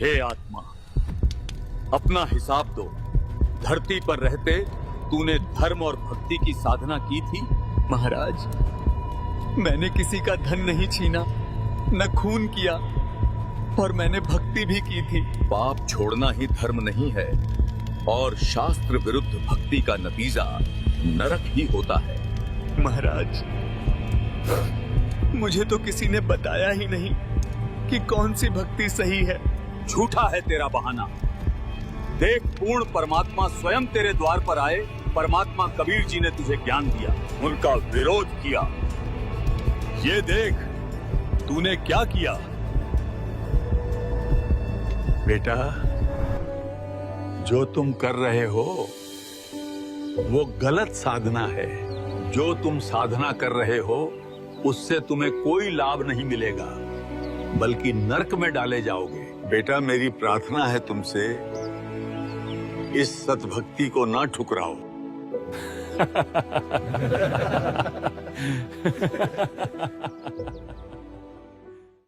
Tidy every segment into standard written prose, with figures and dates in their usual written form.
हे आत्मा, अपना हिसाब दो। धरती पर रहते तूने धर्म और भक्ति की साधना की थी। महाराज, मैंने किसी का धन नहीं छीना, न खून किया, और मैंने भक्ति भी की थी। पाप छोड़ना ही धर्म नहीं है, और शास्त्र विरुद्ध भक्ति का नतीजा नरक ही होता है। महाराज, मुझे तो किसी ने बताया ही नहीं कि कौन सी भक्ति सही है। झूठा है तेरा बहाना। देख, पूर्ण परमात्मा स्वयं तेरे द्वार पर आए। परमात्मा कबीर जी ने तुझे ज्ञान दिया, उनका विरोध किया। ये देख तूने क्या किया। बेटा, जो तुम कर रहे हो वो गलत साधना है। जो तुम साधना कर रहे हो उससे तुम्हें कोई लाभ नहीं मिलेगा, बल्कि नरक में डाले जाओगे। बेटा, मेरी प्रार्थना है तुमसे, इस सतभक्ति को ना ठुकराओ।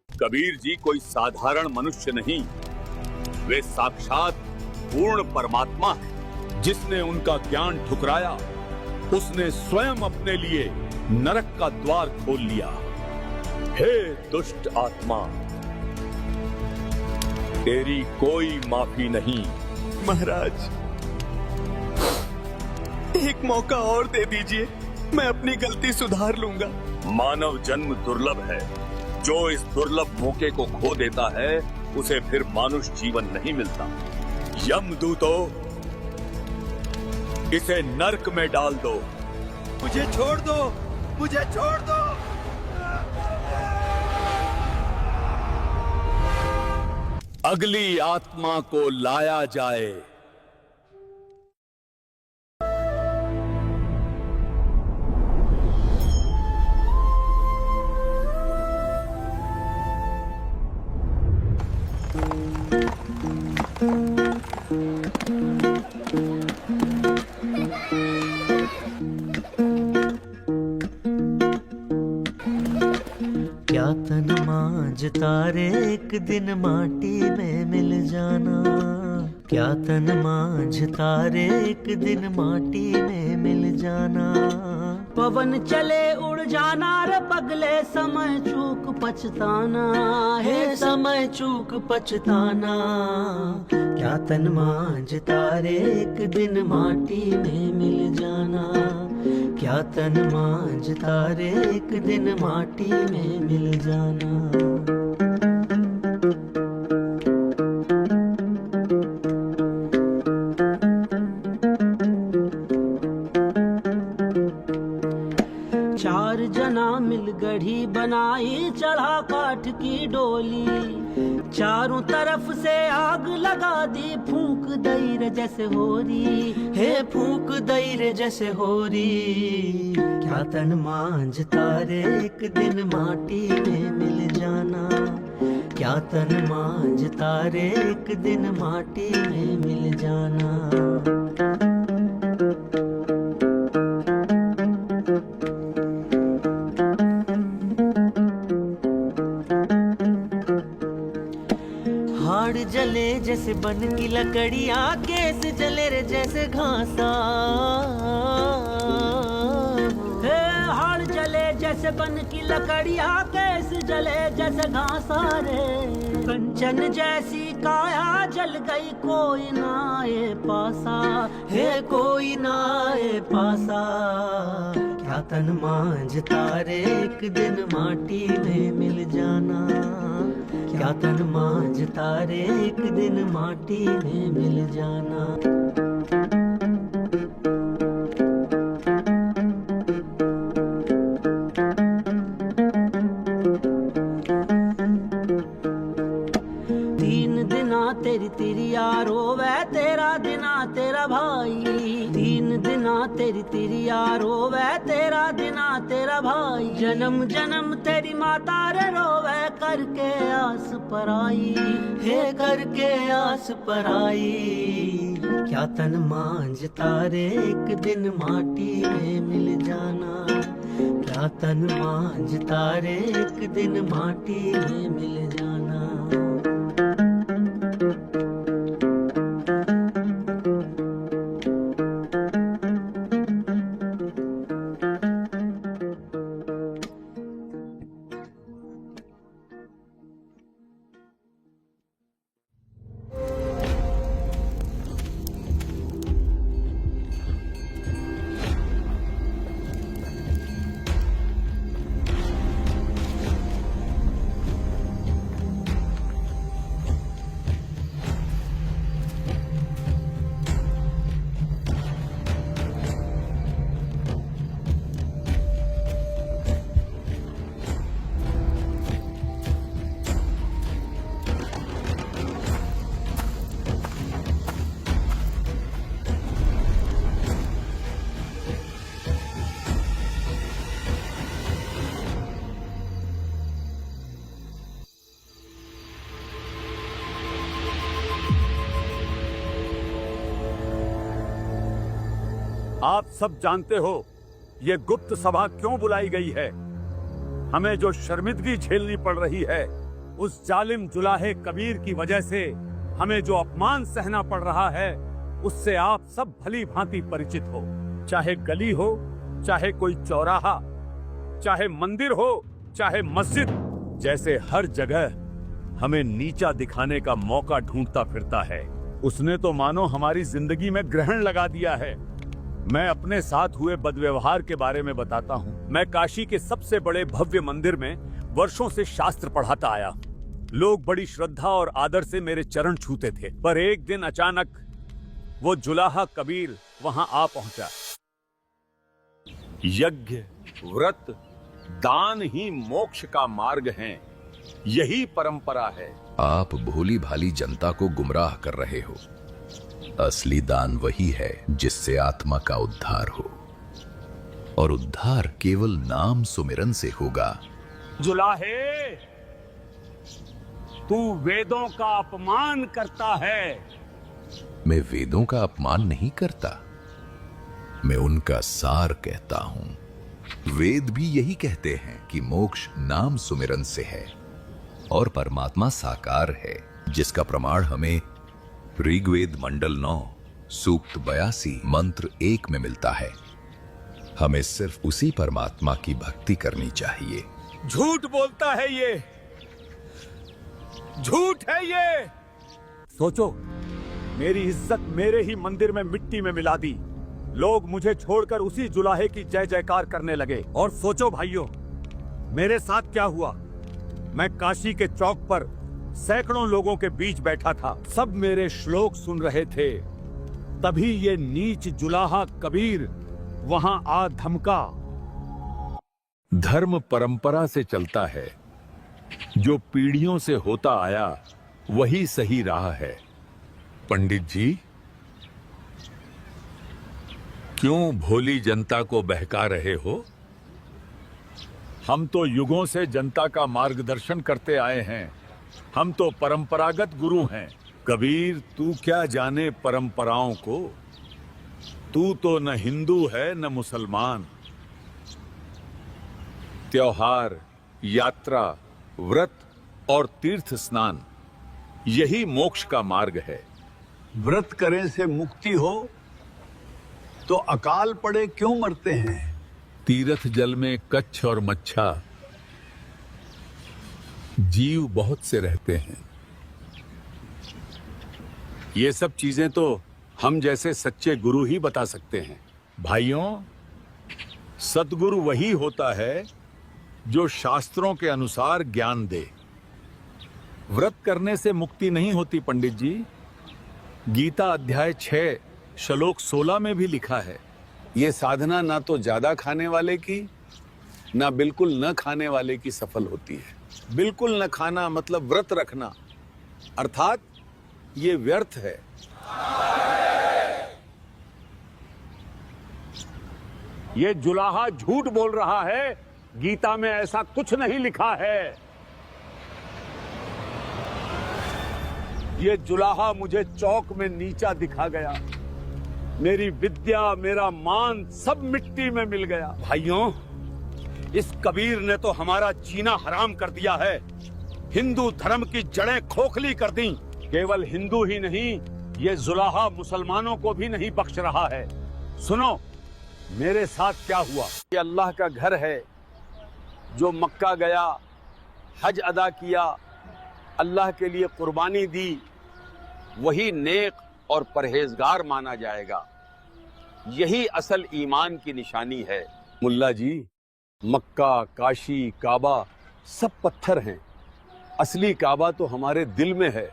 कबीर जी कोई साधारण मनुष्य नहीं, वे साक्षात पूर्ण परमात्मा है। जिसने उनका ज्ञान ठुकराया उसने स्वयं अपने लिए नरक का द्वार खोल लिया। हे दुष्ट आत्मा, तेरी कोई माफी नहीं। महाराज, एक मौका और दे दीजिए, मैं अपनी गलती सुधार लूंगा। मानव जन्म दुर्लभ है। जो इस दुर्लभ मौके को खो देता है उसे फिर मानुष जीवन नहीं मिलता। यमदूतों, इसे नरक में डाल दो। मुझे छोड़ दो, मुझे छोड़ दो। अगली आत्मा को लाया जाए। क्या तन मांझता रे एक दिन माटी में मिल जाना। क्या तन मांझता रे एक दिन माटी में मिल जाना। पवन चले उड़ जाना रे पगले, समय चूक पछताना है, समय चूक पछताना। क्या तन मांझता रे एक दिन माटी में मिल जाना। क्या तन मांझता रे एक दिन माटी में मिल जाना। चार जना मिल गढ़ी बनाई, चढ़ा काठ की डोली। चारों तरफ से आग लगा दी, फूंक दई रे जैसे होरी, हे फूंक दई रे जैसे होरी। क्या तन मांझता रे एक दिन माटी में मिल जाना। क्या तन मांझता रे एक दिन माटी में मिल जाना। हाड़ जले जैसे बन की लकड़ियाँ, केस जले रे जैसे घासा। हे हाड़ जले जैसे बन की लकड़ियाँ, केस जले जैसे घासा रे। कंचन जैसी काया जल गई, कोई ना आए पासा, हे कोई ना आए पासा। क्या तन मांझता रे एक दिन माटी में मिल जाना। क्या तन मांझता रे एक दिन माटी में मिल जाना। तीन दिना तेरी तिरिया रोवे, तेरा दिना तेरा भाई। तीन दिना तेरी तिरिया रोवे, तेरा दिना तेरा भाई। जन्म जन्म तेरी माता रे रोवे, करके आस पराई, हे करके आस पराई। क्या तन मांझता रे एक दिन माटी में मिल जाना। क्या तन मांझता रे एक दिन माटी में मिल जाना। आप सब जानते हो ये गुप्त सभा क्यों बुलाई गई है। हमें जो शर्मिंदगी झेलनी पड़ रही है उस जालिम जुलाहे कबीर की वजह से हमें जो अपमान सहना पड़ रहा है उससे आप सब भली भांति परिचित हो। चाहे गली हो, चाहे कोई चौराहा, चाहे मंदिर हो, चाहे मस्जिद, जैसे हर जगह हमें नीचा दिखाने का मौका ढूंढता फिरता है। उसने तो मानो हमारी जिंदगी में ग्रहण लगा दिया है। मैं अपने साथ हुए बदव्यवहार के बारे में बताता हूँ। मैं काशी के सबसे बड़े भव्य मंदिर में वर्षों से शास्त्र पढ़ाता आया। लोग बड़ी श्रद्धा और आदर से मेरे चरण छूते थे, पर एक दिन अचानक वो जुलाहा कबीर वहां आ पहुंचा। यज्ञ, व्रत, दान ही मोक्ष का मार्ग हैं, यही परंपरा है। आप भोली भाली जनता को गुमराह कर रहे हो। असली दान वही है जिससे आत्मा का उद्धार हो, और उद्धार केवल नाम सुमिरन से होगा। जुलाहे, तू वेदों का अपमान करता है। मैं वेदों का अपमान नहीं करता, मैं उनका सार कहता हूं। वेद भी यही कहते हैं कि मोक्ष नाम सुमिरन से है और परमात्मा साकार है, जिसका प्रमाण हमें ऋग्वेद मंडल 9 सूक्त 82 मंत्र 1 में मिलता है। हमें सिर्फ उसी परमात्मा की भक्ति करनी चाहिए। झूठ बोलता है ये, झूठ है ये। सोचो, मेरी इज्जत मेरे ही मंदिर में मिट्टी में मिला दी। लोग मुझे छोड़कर उसी जुलाहे की जय जयकार करने लगे। और सोचो भाइयों, मेरे साथ क्या हुआ। मैं काशी के चौक पर सैकड़ों लोगों के बीच बैठा था, सब मेरे श्लोक सुन रहे थे। तभी ये नीच जुलाहा कबीर वहां आ धमका। धर्म परंपरा से चलता है, जो पीढ़ियों से होता आया वही सही राह है। पंडित जी, क्यों भोली जनता को बहका रहे हो? हम तो युगों से जनता का मार्गदर्शन करते आए हैं। हम तो परंपरागत गुरु हैं। कबीर, तू क्या जाने परंपराओं को। तू तो न हिंदू है न मुसलमान। त्योहार, यात्रा, व्रत और तीर्थ स्नान, यही मोक्ष का मार्ग है। व्रत करने से मुक्ति हो तो अकाल पड़े क्यों मरते हैं? तीर्थ जल में कच्छ और मच्छा जीव बहुत से रहते हैं। ये सब चीजें तो हम जैसे सच्चे गुरु ही बता सकते हैं। भाइयों, सद्गुरु वही होता है जो शास्त्रों के अनुसार ज्ञान दे। व्रत करने से मुक्ति नहीं होती पंडित जी। गीता अध्याय 6 श्लोक 16 में भी लिखा है, ये साधना ना तो ज्यादा खाने वाले की, ना बिल्कुल न खाने वाले की सफल होती है। बिल्कुल न खाना मतलब व्रत रखना, अर्थात ये व्यर्थ है। ये जुलाहा झूठ बोल रहा है। गीता में ऐसा कुछ नहीं लिखा है। ये जुलाहा मुझे चौक में नीचा दिखा गया। मेरी विद्या, मेरा मान सब मिट्टी में मिल गया। भाइयों, इस कबीर ने तो हमारा जीना हराम कर दिया है। हिंदू धर्म की जड़ें खोखली कर दी। केवल हिंदू ही नहीं, ये जुलाहा मुसलमानों को भी नहीं बख्श रहा है। सुनो, मेरे साथ क्या हुआ। ये अल्लाह का घर है। जो मक्का गया, हज अदा किया, अल्लाह के लिए कुर्बानी दी, वही नेक और परहेजगार माना जाएगा। यही असल ईमान की निशानी है। मुल्ला जी, मक्का, काशी, काबा सब पत्थर हैं। असली काबा तो हमारे दिल में है।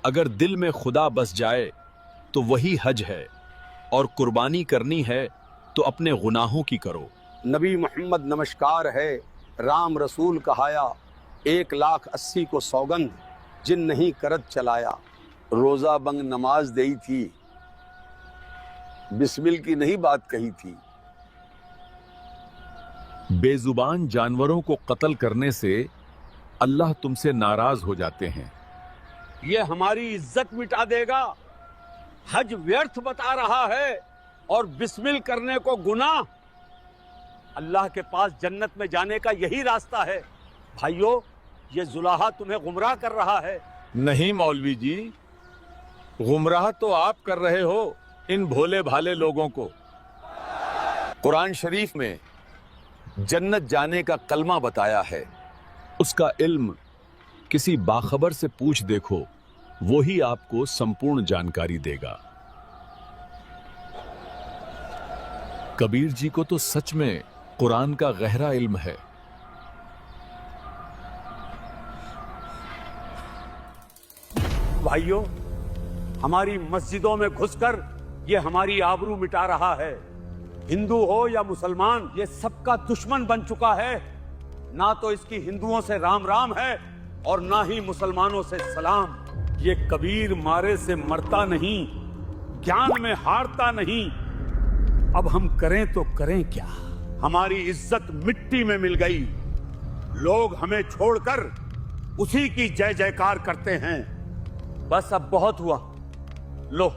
अगर दिल में खुदा बस जाए तो वही हज है, और कुर्बानी करनी है तो अपने गुनाहों की करो। नबी मोहम्मद नमस्कार है, राम रसूल कहाया, 1,80,000 को सौगंध, जिन नहीं करत चलाया। रोजा बंग नमाज दई थी, बिस्मिल की नहीं बात कही थी। बेजुबान जानवरों को कत्ल करने से अल्लाह तुमसे नाराज हो जाते हैं। ये हमारी इज्जत मिटा देगा। हज व्यर्थ बता रहा है। और बिस्मिल करने को गुनाह। अल्लाह के पास जन्नत में जाने का यही रास्ता है। भाइयों, ये जुलाहा तुम्हें गुमराह कर रहा है। नहीं मौलवी जी, गुमराह तो आप कर रहे हो इन भोले भाले लोगों को। कुरान शरीफ में जन्नत जाने का कलमा बताया है। उसका इल्म किसी बाखबर से पूछ देखो, वो ही आपको संपूर्ण जानकारी देगा। कबीर जी को तो सच में कुरान का गहरा इल्म है। भाइयों, हमारी मस्जिदों में घुसकर ये हमारी आबरू मिटा रहा है। हिंदू हो या मुसलमान, ये सबका दुश्मन बन चुका है। ना तो इसकी हिंदुओं से राम राम है और ना ही मुसलमानों से सलाम। ये कबीर मारे से मरता नहीं, ज्ञान में हारता नहीं। अब हम करें तो करें क्या? हमारी इज्जत मिट्टी में मिल गई। लोग हमें छोड़कर उसी की जय जयकार करते हैं। बस अब बहुत हुआ। लो,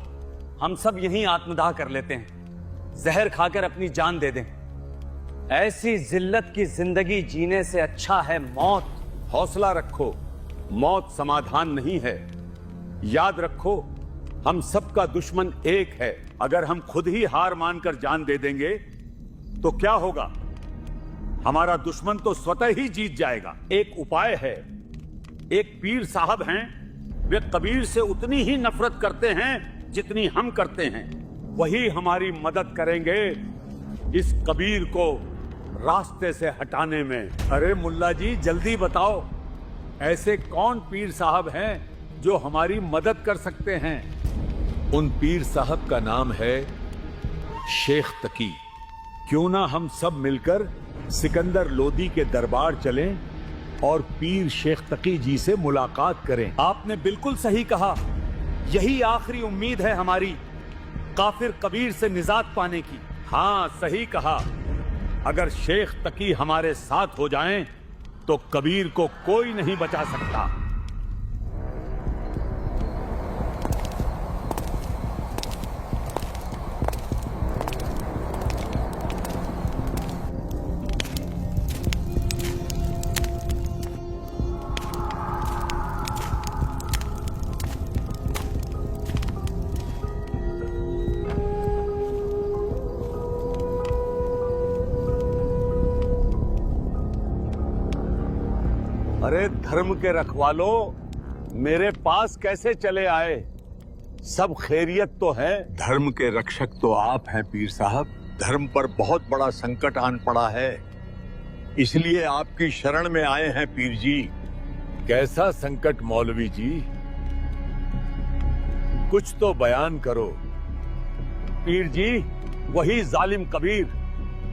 हम सब यहीं आत्मदाह कर लेते हैं। जहर खाकर अपनी जान दे दें। ऐसी जिल्लत की जिंदगी जीने से अच्छा है मौत। हौसला रखो, मौत समाधान नहीं है। याद रखो, हम सबका दुश्मन एक है। अगर हम खुद ही हार मानकर जान दे देंगे तो क्या होगा? हमारा दुश्मन तो स्वतः ही जीत जाएगा। एक उपाय है। एक पीर साहब हैं, वे कबीर से उतनी ही नफरत करते हैं जितनी हम करते हैं। वही हमारी मदद करेंगे इस कबीर को रास्ते से हटाने में। अरे मुल्ला जी, जल्दी बताओ, ऐसे कौन पीर साहब हैं जो हमारी मदद कर सकते हैं? उन पीर साहब का नाम है शेख तकी। क्यों ना हम सब मिलकर सिकंदर लोदी के दरबार चलें और पीर शेख तकी जी से मुलाकात करें। आपने बिल्कुल सही कहा। यही आखिरी उम्मीद है हमारी काफिर कबीर से निजात पाने की। हाँ, सही कहा। अगर शेख तकी हमारे साथ हो जाएं तो कबीर को कोई नहीं बचा सकता। अरे धर्म के रखवालों, मेरे पास कैसे चले आए? सब खैरियत तो है? धर्म के रक्षक तो आप हैं पीर साहब। धर्म पर बहुत बड़ा संकट आन पड़ा है, इसलिए आपकी शरण में आए हैं पीर जी। कैसा संकट मौलवी जी? कुछ तो बयान करो। पीर जी, वही जालिम कबीर,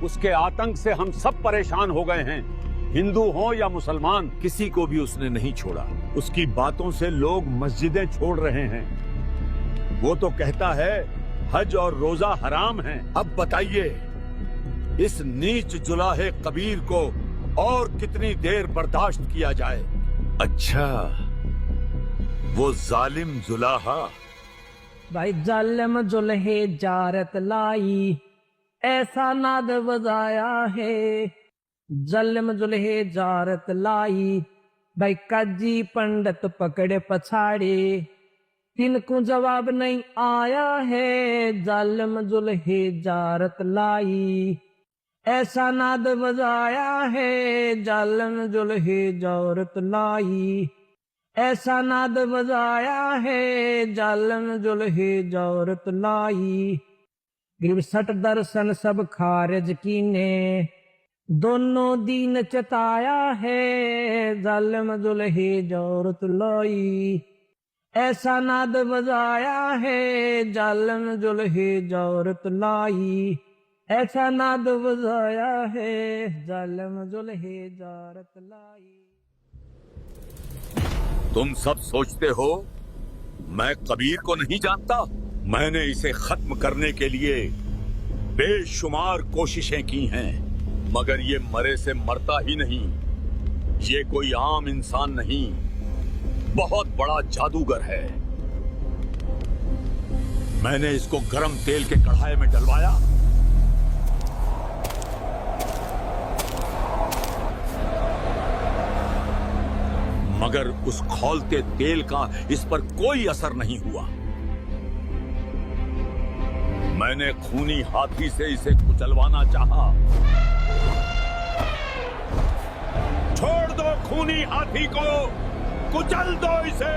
उसके आतंक से हम सब परेशान हो गए हैं। हिंदू हो या मुसलमान, किसी को भी उसने नहीं छोड़ा। उसकी बातों से लोग मस्जिदें छोड़ रहे हैं। वो तो कहता है हज और रोजा हराम हैं। अब बताइए, इस नीच जुलाहे कबीर को और कितनी देर बर्दाश्त किया जाए? अच्छा, वो जालिम जुलाहा। भाई जालिम जुल्हे जारत लाई, ऐसा नाद बजाया है। जालिम जुल्हे जारत लाई, भाई काजी पंडित पकड़े पछाड़े। तिनको जवाब नहीं आया है। जालिम जुल्हे जारत लाई, ऐसा नाद बजाया है। जालिम जुल्हे जारत लाई, ऐसा नाद बजाया है। जालिम जुल्हे जारत लाई, 63 दर्शन सब खारिज कीने, दोनों दीन चताया है। जालिम जुल्हे जारत लाई, ऐसा नाद बजाया है। जालिम जुल्हे जारत लाई, ऐसा नाद बजाया है। जालिम जुल्हे जारत लाई। तुम सब सोचते हो मैं कबीर को नहीं जानता? मैंने इसे खत्म करने के लिए बेशुमार कोशिशें की हैं, मगर ये मरे से मरता ही नहीं। ये कोई आम इंसान नहीं, बहुत बड़ा जादूगर है। मैंने इसको गरम तेल के कढ़ाई में डलवाया, मगर उस खौलते तेल का इस पर कोई असर नहीं हुआ। मैंने खूनी हाथी से इसे कुचलवाना चाहा। छोड़ दो खूनी हाथी को, कुचल दो इसे।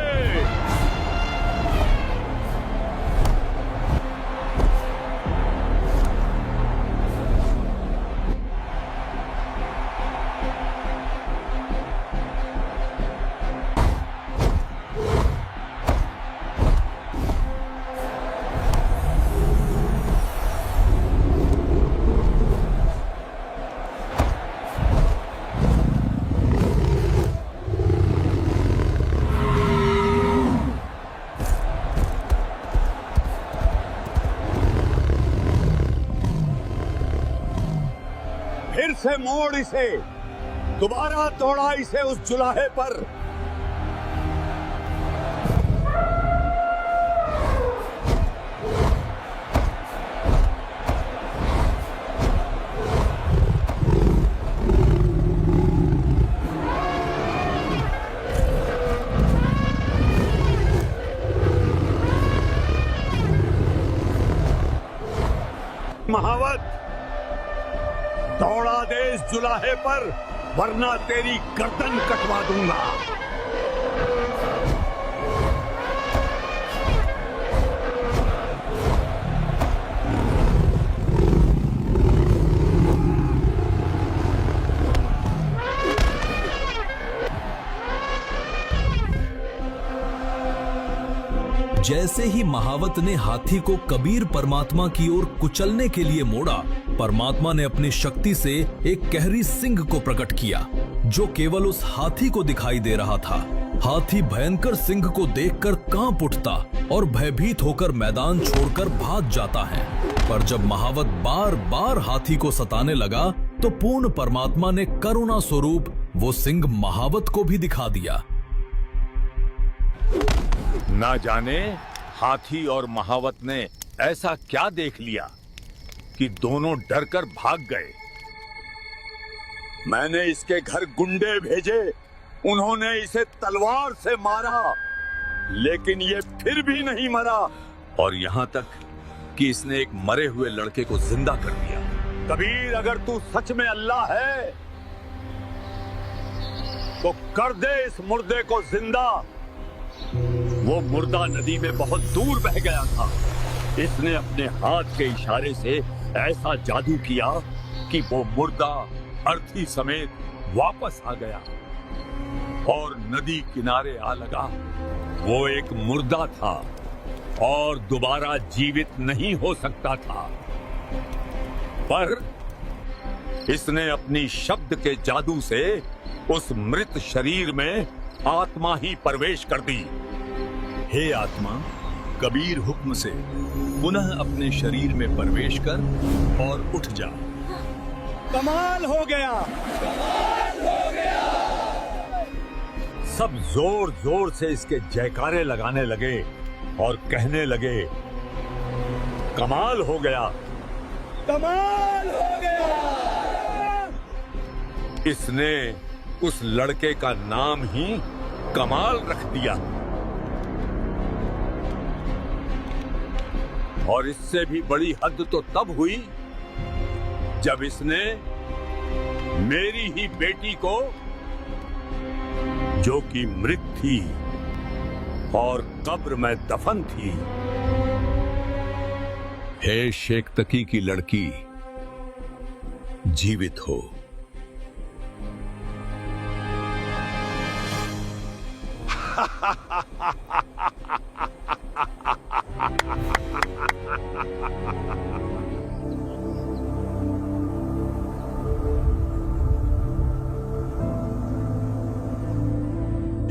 फिर से मोड़ इसे, दोबारा तोड़ा इसे उस जुलाहे पर। महावत, दौड़ा दे इस जुलाहे पर, वरना तेरी गर्दन कटवा दूंगा। जैसे ही महावत ने हाथी को कबीर परमात्मा की ओर कुचलने के लिए मोड़ा, परमात्मा ने अपनी शक्ति से एक कहरी सिंह को प्रकट किया, जो केवल उस हाथी को दिखाई दे रहा था। हाथी भयंकर सिंह को देखकर कांप उठता और भयभीत होकर मैदान छोड़कर भाग जाता है। पर जब महावत बार बार हाथी को सताने लगा, तो पूर्ण परमात्मा ने करुणा स्वरूप वो सिंह महावत को भी दिखा दिया। ना जाने हाथी और महावत ने ऐसा क्या देख लिया कि दोनों डरकर भाग गए। मैंने इसके घर गुंडे भेजे, उन्होंने इसे तलवार से मारा, लेकिन ये फिर भी नहीं मरा, और यहां तक कि इसने एक मरे हुए लड़के को जिंदा कर दिया। कबीर, अगर तू सच में अल्लाह है तो कर दे इस मुर्दे को जिंदा। वो मुर्दा नदी में बहुत दूर बह गया था। इसने अपने हाथ के इशारे से ऐसा जादू किया कि वो मुर्दा अर्थी समेत वापस आ गया और नदी किनारे आ लगा। वो एक मुर्दा था और दोबारा जीवित नहीं हो सकता था, पर इसने अपनी शब्द के जादू से उस मृत शरीर में आत्मा ही प्रवेश कर दी। हे आत्मा, कबीर हुक्म से पुनः अपने शरीर में प्रवेश कर और उठ जा। कमाल हो गया! कमाल हो गया! सब जोर जोर से इसके जयकारे लगाने लगे और कहने लगे, कमाल हो गया! कमाल हो गया! इसने उस लड़के का नाम ही कमाल रख दिया। और इससे भी बड़ी हद तो तब हुई जब इसने मेरी ही बेटी को, जो कि मृत थी और कब्र में दफन थी। हे शेख तकी की लड़की, जीवित हो।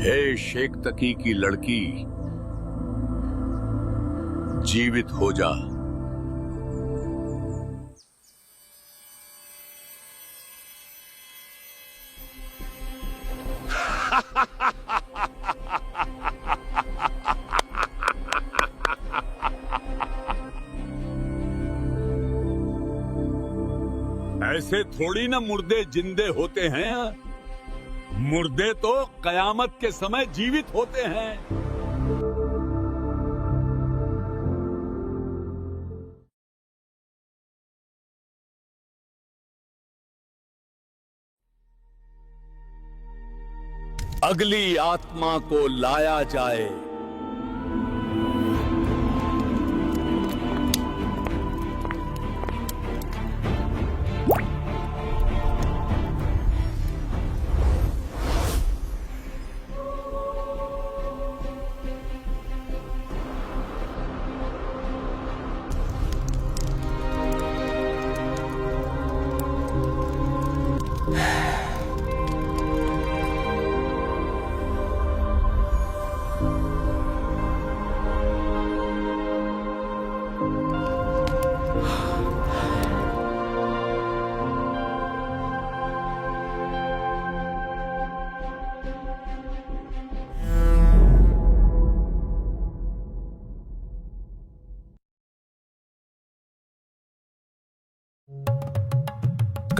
हे शेख तकी की लड़की, जीवित हो जा। थोड़ी ना मुर्दे जिंदे होते हैं, मुर्दे तो कयामत के समय जीवित होते हैं। अगली आत्मा को लाया जाए।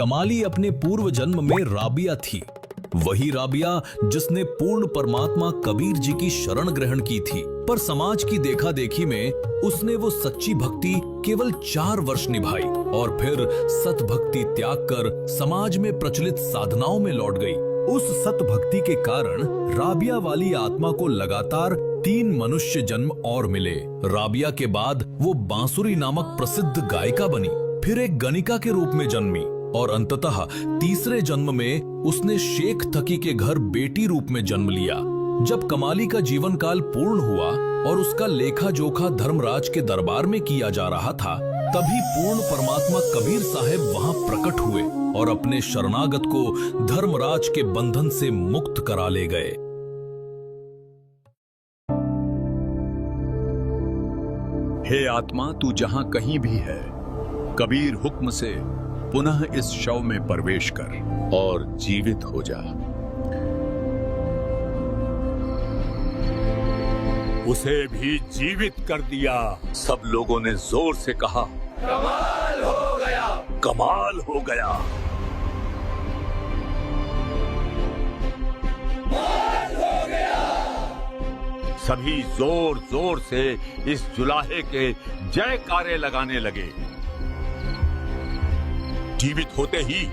कमाली अपने पूर्व जन्म में राबिया थी, वही राबिया जिसने पूर्ण परमात्मा कबीर जी की शरण ग्रहण की थी। पर समाज की देखा देखी में उसने वो सच्ची भक्ति केवल 4 वर्ष निभाई और फिर सत भक्ति त्याग कर समाज में प्रचलित साधनाओं में लौट गई। उस सत भक्ति के कारण राबिया वाली आत्मा को लगातार 3 मनुष्य जन्म और मिले। राबिया के बाद वो बांसुरी नामक प्रसिद्ध गायिका बनी, फिर एक गणिका के रूप में जन्मी और अंततः तीसरे जन्म में उसने शेख थकी के घर बेटी रूप में जन्म लिया। जब कमाली का जीवन काल पूर्ण हुआ और उसका लेखा जोखा धर्मराज के दरबार में किया जा रहा था, तभी पूर्ण परमात्मा कबीर साहब वहां प्रकट हुए और अपने शरणागत को धर्मराज के बंधन से मुक्त करा ले गए। हे आत्मा, तू जहां कहीं भी है, कबीर हुक्म से पुनः इस शव में प्रवेश कर और जीवित हो जा। उसे भी जीवित कर दिया। सब लोगों ने जोर से कहा, कमाल हो गया, कमाल हो गया। कमाल हो गया। सभी जोर जोर से इस जुलाहे के जयकारे लगाने लगे। जीवित होते ही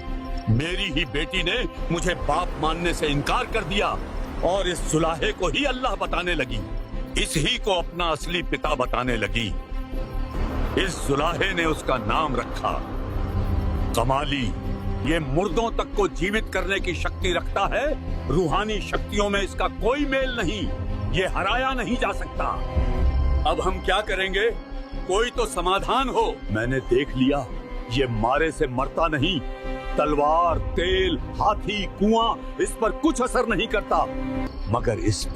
मेरी ही बेटी ने मुझे बाप मानने से इनकार कर दिया और इस जुलाहे को ही अल्लाह बताने लगी, इस ही को अपना असली पिता बताने लगी। इस जुलाहे ने उसका नाम रखा कमाली। ये मुर्दों तक को जीवित करने की शक्ति रखता है, रूहानी शक्तियों में इसका कोई मेल नहीं, ये हराया नहीं जा सकता। अब हम क्या करेंगे? कोई तो समाधान हो। मैंने देख लिया, ये मारे से मरता नहीं। तलवार, तेल, हाथी, कुआं, इस पर कुछ असर नहीं करता। मगर इस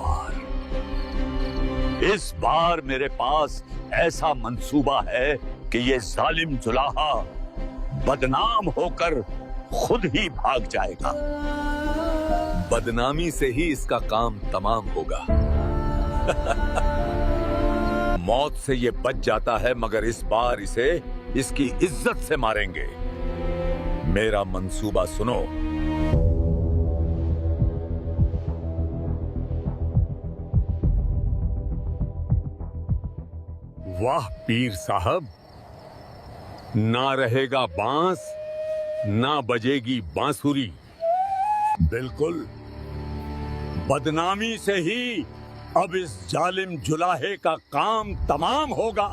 बार मेरे पास ऐसा मंसूबा है कि ये जालिम जुलाहा बदनाम होकर खुद ही भाग जाएगा। बदनामी से ही इसका काम तमाम होगा। मौत से ये बच जाता है, मगर इस बार इसे इसकी इज्जत से मारेंगे। मेरा मंसूबा सुनो। वाह पीर साहब, ना रहेगा बांस, ना बजेगी बांसुरी। बिल्कुल बदनामी से ही अब इस जालिम जुलाहे का काम तमाम होगा।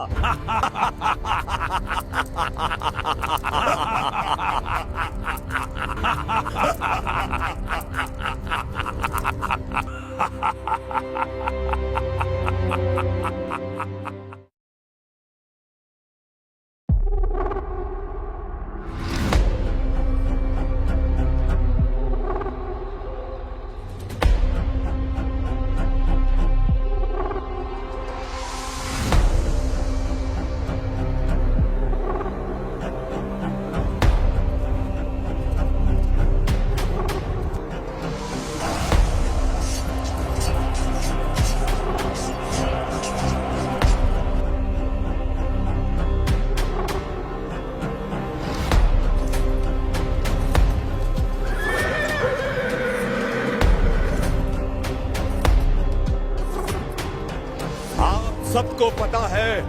सबको पता है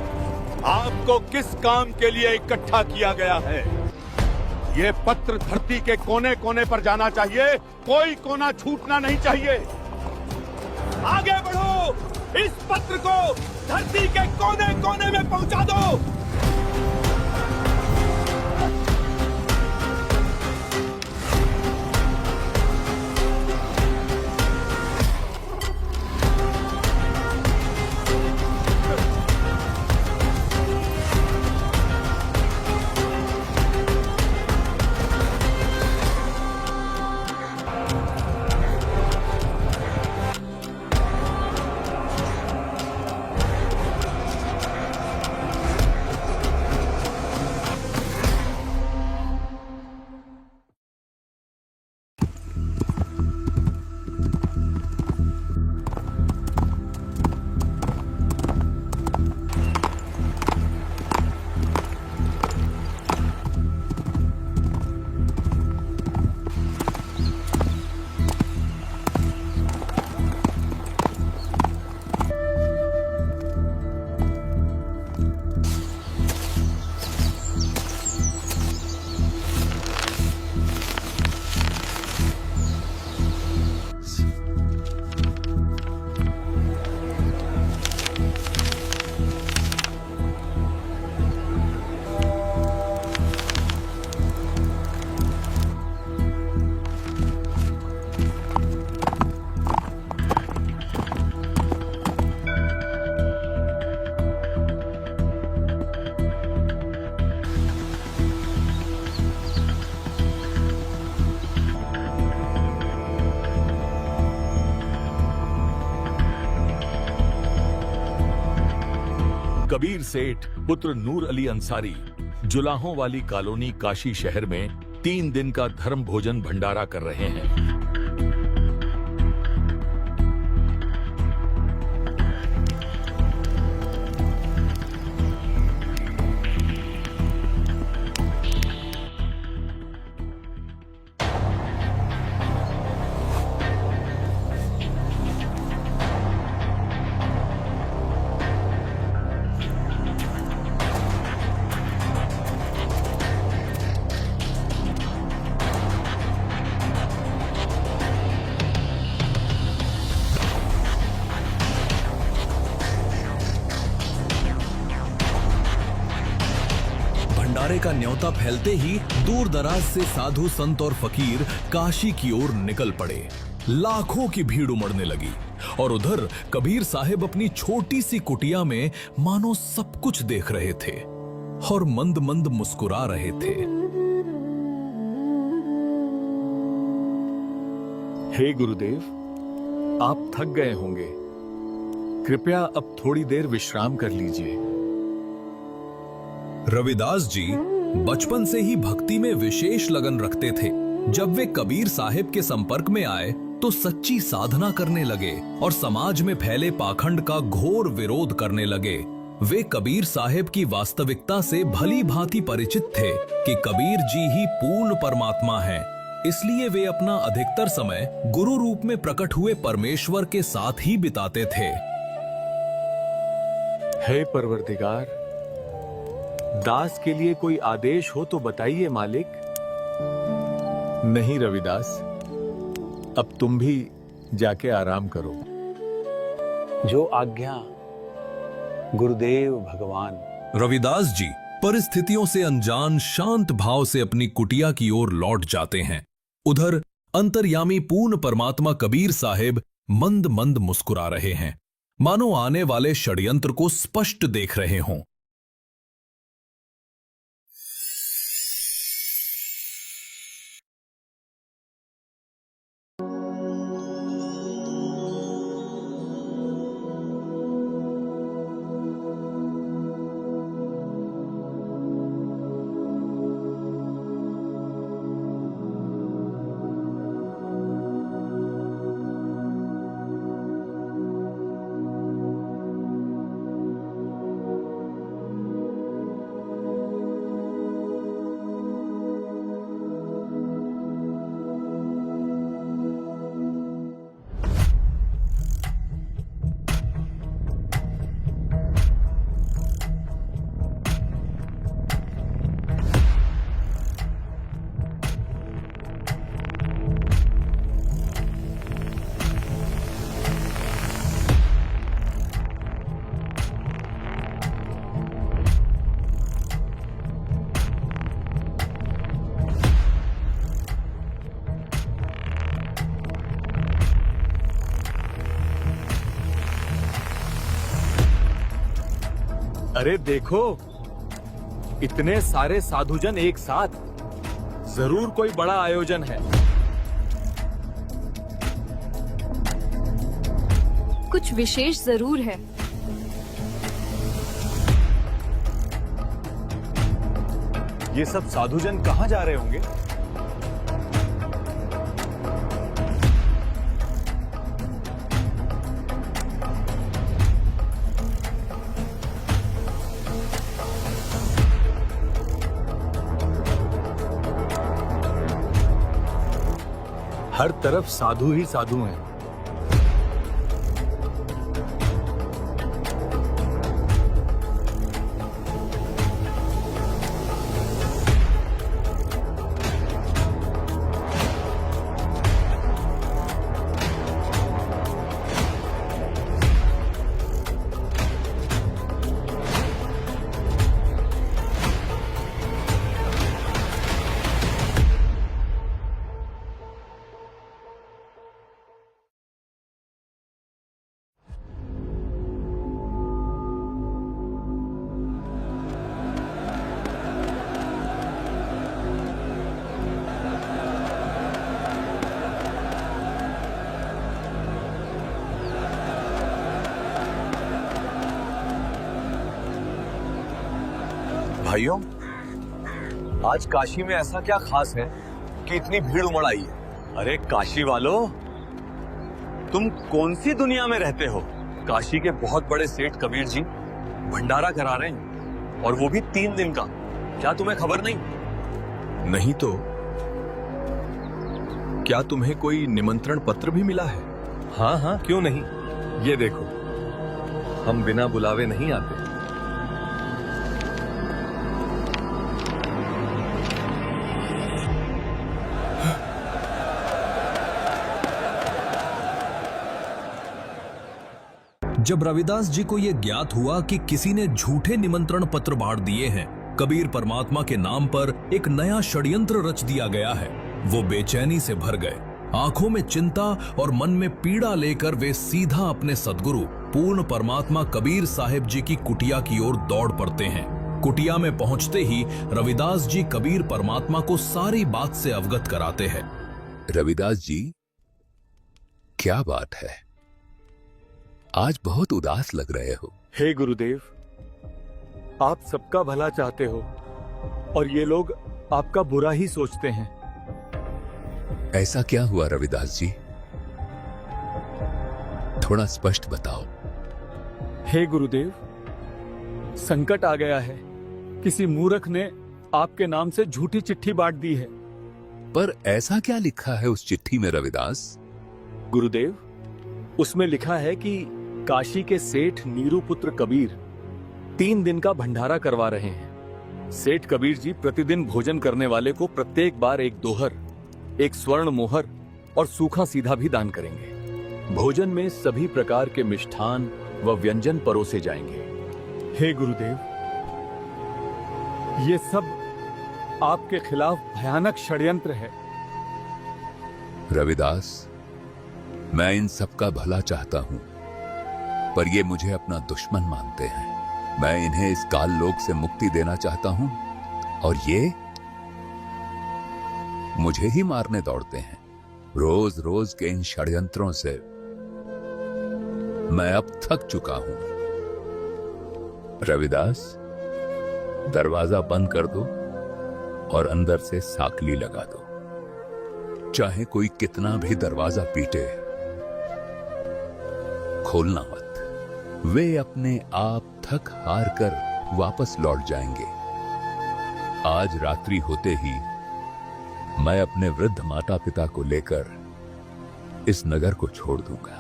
आपको किस काम के लिए इकट्ठा किया गया है। ये पत्र धरती के कोने कोने पर जाना चाहिए, कोई कोना छूटना नहीं चाहिए। आगे बढ़ो, इस पत्र को धरती के कोने कोने में पहुंचा दो। कबीर सेठ पुत्र नूर अली अंसारी जुलाहों वाली कॉलोनी काशी शहर में 3 दिन का धर्म भोजन भंडारा कर रहे हैं। भंडारे का न्योता फैलते ही दूर दराज से साधु संत और फकीर काशी की ओर निकल पड़े। लाखों की भीड़ उमड़ने लगी और उधर कबीर साहब अपनी छोटी सी कुटिया में मानो सब कुछ देख रहे थे और मंद मंद मुस्कुरा रहे थे। हे गुरुदेव, आप थक गए होंगे, कृपया अब थोड़ी देर विश्राम कर लीजिए। रविदास जी बचपन से ही भक्ति में विशेष लगन रखते थे। जब वे कबीर साहिब के संपर्क में आए तो सच्ची साधना करने लगे और समाज में फैले पाखंड का घोर विरोध करने लगे। वे कबीर साहिब की वास्तविकता से भली भांति परिचित थे कि कबीर जी ही पूर्ण परमात्मा हैं। इसलिए वे अपना अधिकतर समय गुरु रूप में प्रकट हुए परमेश्वर के साथ ही बिताते थे। हे परवरदिगार, दास के लिए कोई आदेश हो तो बताइए मालिक। नहीं रविदास, अब तुम भी जाके आराम करो। जो आज्ञा गुरुदेव भगवान। रविदास जी परिस्थितियों से अनजान शांत भाव से अपनी कुटिया की ओर लौट जाते हैं। उधर अंतर्यामी पूर्ण परमात्मा कबीर साहिब मंद मंद मुस्कुरा रहे हैं, मानो आने वाले षड्यंत्र को स्पष्ट देख रहे हों। अरे देखो, इतने सारे साधुजन एक साथ, जरूर कोई बड़ा आयोजन है। कुछ विशेष जरूर है। ये सब साधुजन कहाँ जा रहे होंगे? हर तरफ साधु ही साधु हैं। भाइयों, आज काशी में ऐसा क्या खास है कि इतनी भीड़ उमड़ आई है? अरे काशी वालों, तुम कौन सी दुनिया में रहते हो? काशी के बहुत बड़े सेठ कबीर जी भंडारा करा रहे हैं, और वो भी 3 दिन का। क्या तुम्हें खबर नहीं? नहीं तो क्या तुम्हें कोई निमंत्रण पत्र भी मिला है? हाँ हाँ, क्यों नहीं। ये देखो, हम बिना बुलावे नहीं आते। जब रविदास जी को यह ज्ञात हुआ कि किसी ने झूठे निमंत्रण पत्र बांट दिए हैं, कबीर परमात्मा के नाम पर एक नया षड्यंत्र रच दिया गया है, वो बेचैनी से भर गए। आंखों में चिंता और मन में पीड़ा लेकर वे सीधा अपने सद्गुरु पूर्ण परमात्मा कबीर साहिब जी की कुटिया की ओर दौड़ पड़ते हैं। कुटिया में पहुंचते ही रविदास जी कबीर परमात्मा को सारी बात से अवगत कराते हैं। रविदास जी, क्या बात है? आज बहुत उदास लग रहे हो। हे गुरुदेव, आप सबका भला चाहते हो और ये लोग आपका बुरा ही सोचते हैं। ऐसा क्या हुआ रविदास जी? थोड़ा स्पष्ट बताओ। हे गुरुदेव, संकट आ गया है। किसी मूर्ख ने आपके नाम से झूठी चिट्ठी बांट दी है। पर ऐसा क्या लिखा है उस चिट्ठी में रविदास? गुरुदेव, उसमें लिखा है कि काशी के सेठ नीरू पुत्र कबीर 3 दिन का भंडारा करवा रहे हैं। सेठ कबीर जी प्रतिदिन भोजन करने वाले को प्रत्येक बार एक दोहर, एक स्वर्ण मोहर और सूखा सीधा भी दान करेंगे। भोजन में सभी प्रकार के मिष्ठान व व्यंजन परोसे जाएंगे। हे गुरुदेव, ये सब आपके खिलाफ भयानक षड्यंत्र है। रविदास, मैं इन सबका भला चाहता हूं, पर ये मुझे अपना दुश्मन मानते हैं। मैं इन्हें इस काल लोक से मुक्ति देना चाहता हूं और ये मुझे ही मारने दौड़ते हैं। रोज रोज के इन षड्यंत्रों से मैं अब थक चुका हूं। रविदास, दरवाजा बंद कर दो और अंदर से साकली लगा दो। चाहे कोई कितना भी दरवाजा पीटे, खोलना मत। वे अपने आप थक हार कर वापस लौट जाएंगे। आज रात्रि होते ही मैं अपने वृद्ध माता पिता को लेकर इस नगर को छोड़ दूंगा,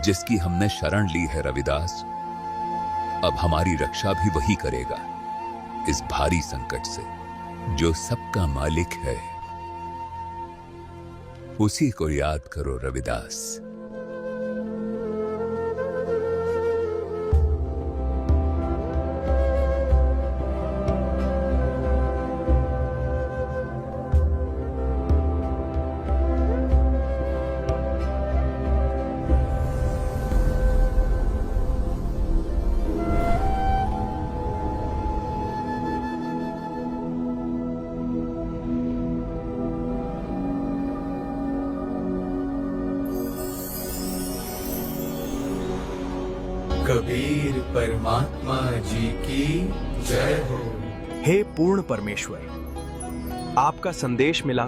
जिसकी हमने शरण ली है। रविदास, अब हमारी रक्षा भी वही करेगा इस भारी संकट से। जो सबका मालिक है, उसी को याद करो रविदास। कबीर परमात्मा जी की जय हो। हे पूर्ण परमेश्वर, आपका संदेश मिला।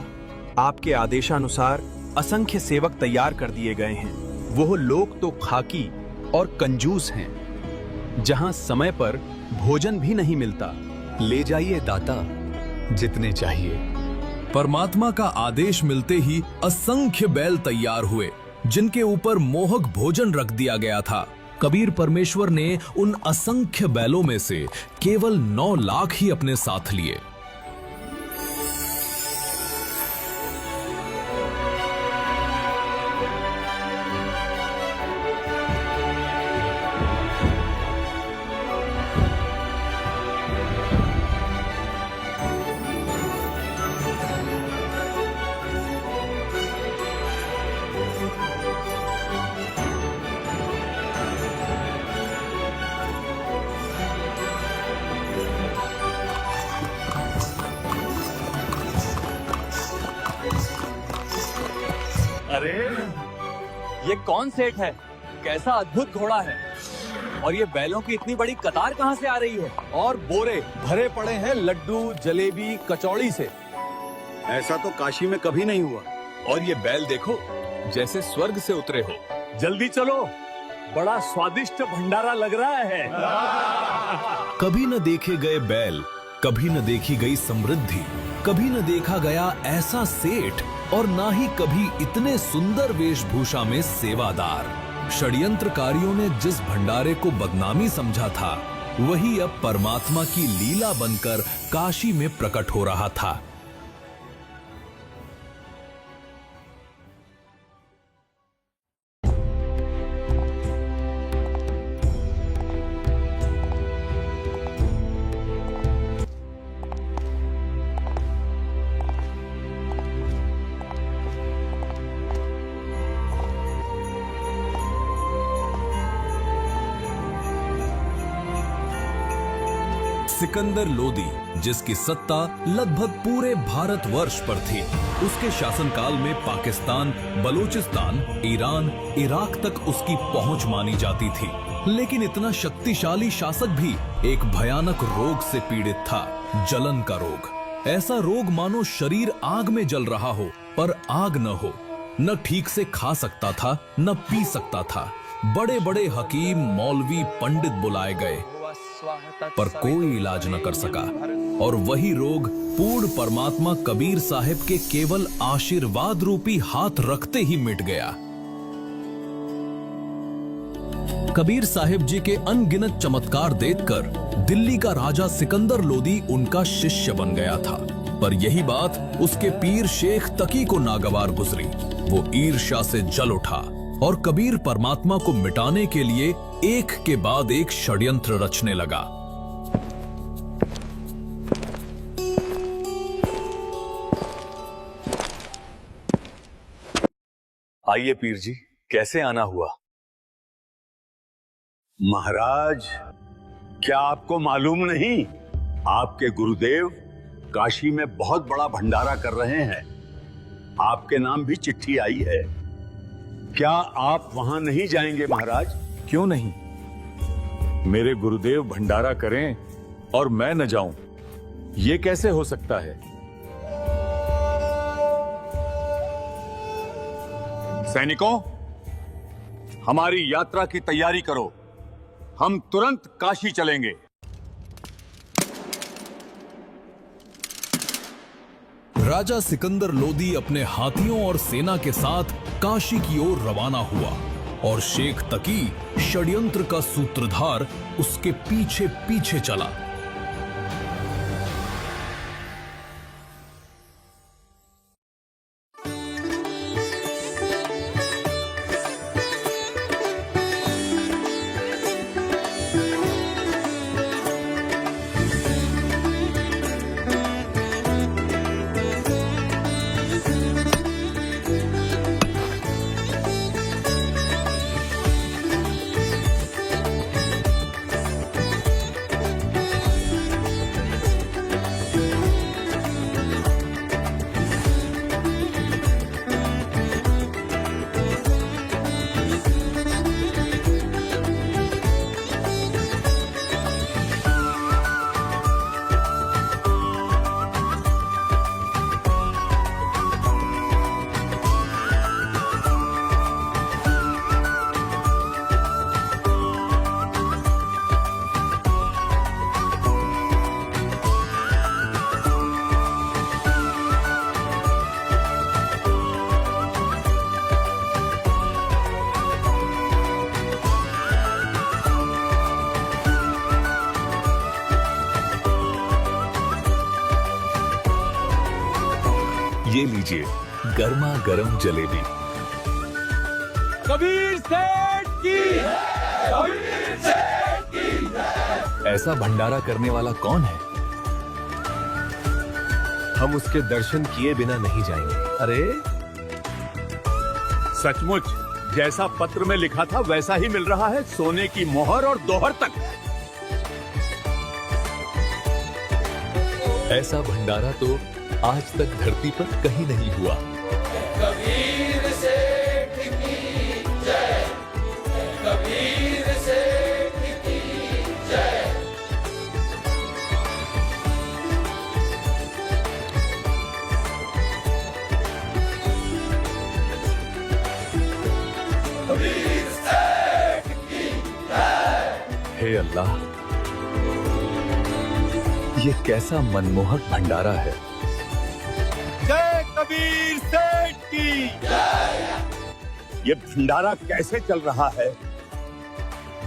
आपके आदेशानुसार असंख्य सेवक तैयार कर दिए गए हैं। वो लोग तो खाकी और कंजूस हैं, जहां समय पर भोजन भी नहीं मिलता। ले जाइए दाता, जितने चाहिए। परमात्मा का आदेश मिलते ही असंख्य बैल तैयार हुए, जिनके ऊपर मोहक भोजन रख दिया गया था। कबीर परमेश्वर ने उन असंख्य बैलों में से केवल 9 लाख ही अपने साथ लिए। अरे ये कौन सेठ है? कैसा अद्भुत घोड़ा है! और ये बैलों की इतनी बड़ी कतार कहां से आ रही है? और बोरे भरे पड़े हैं लड्डू, जलेबी, कचौड़ी से। ऐसा तो काशी में कभी नहीं हुआ। और ये बैल देखो, जैसे स्वर्ग से उतरे हो। जल्दी चलो, बड़ा स्वादिष्ट भंडारा लग रहा है। कभी न देखे गए बैल, कभी न देखी गई समृद्धि, कभी न देखा गया ऐसा सेठ, और ना ही कभी इतने सुंदर वेशभूषा में सेवादार। षड्यंत्रकारियों ने जिस भंडारे को बदनामी समझा था, वही अब परमात्मा की लीला बनकर काशी में प्रकट हो रहा था। सिकंदर लोदी, जिसकी सत्ता लगभग पूरे भारतवर्ष पर थी, उसके शासनकाल में पाकिस्तान, बलूचिस्तान, ईरान, इराक तक उसकी पहुंच मानी जाती थी। लेकिन इतना शक्तिशाली शासक भी एक भयानक रोग से पीड़ित था, जलन का रोग। ऐसा रोग मानो शरीर आग में जल रहा हो, पर आग न हो। न ठीक से खा सकता था, न पी सकता था। बड़े बड़े हकीम, मौलवी, पंडित बुलाए गए, पर कोई इलाज न कर सका। और वही रोग पूर्ण परमात्मा कबीर साहिब के केवल आशीर्वाद रूपी हाथ रखते ही मिट गया। कबीर साहिब जी के अनगिनत चमत्कार देखकर दिल्ली का राजा सिकंदर लोदी उनका शिष्य बन गया था। पर यही बात उसके पीर शेख तकी को नागवार गुजरी। वो ईर्ष्या से जल उठा और कबीर परमात्मा को मिटाने के लिए एक के बाद एक षड्यंत्र रचने लगा। आइए पीर जी, कैसे आना हुआ? महाराज, क्या आपको मालूम नहीं, आपके गुरुदेव काशी में बहुत बड़ा भंडारा कर रहे हैं। आपके नाम भी चिट्ठी आई है। क्या आप वहां नहीं जाएंगे महाराज? क्यों नहीं? मेरे गुरुदेव भंडारा करें और मैं न जाऊं, ये कैसे हो सकता है? सैनिकों, हमारी यात्रा की तैयारी करो। हम तुरंत काशी चलेंगे। राजा सिकंदर लोदी अपने हाथियों और सेना के साथ काशी की ओर रवाना हुआ और शेख तकी, षड्यंत्र का सूत्रधार, उसके पीछे पीछे चला। ये लीजिए गर्मा गर्म जलेबी। कबीर सेठ की ऐसा भंडारा करने वाला कौन है? हम उसके दर्शन किए बिना नहीं जाएंगे। अरे सचमुच जैसा पत्र में लिखा था वैसा ही मिल रहा है, सोने की मोहर और दोहर तक। ऐसा भंडारा तो आज तक धरती पर कहीं नहीं हुआ। कबीर सेठ की जय, कबीर सेठ की जय। कबीर सेठ की जय। हे अल्लाह, ये कैसा मनमोहक भंडारा है। जय कबीर सेठ की। ये भंडारा कैसे चल रहा है?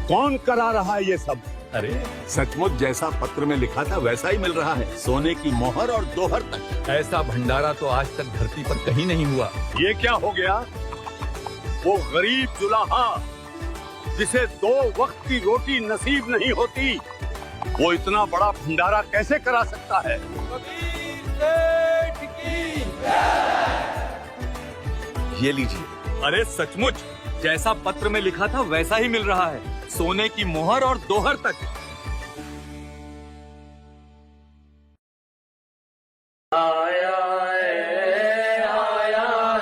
कौन करा रहा है ये सब? अरे सचमुच जैसा पत्र में लिखा था वैसा ही मिल रहा है, सोने की मोहर और दोहर तक। ऐसा भंडारा तो आज तक धरती पर कहीं नहीं हुआ। ये क्या हो गया? वो गरीब जुलाहा जिसे 2 वक्त की रोटी नसीब नहीं होती, वो इतना बड़ा भंडारा कैसे करा सकता है? कबीर सेठ की ये लीजिए। अरे सचमुच जैसा पत्र में लिखा था वैसा ही मिल रहा है, सोने की मोहर और दोहर तक। आया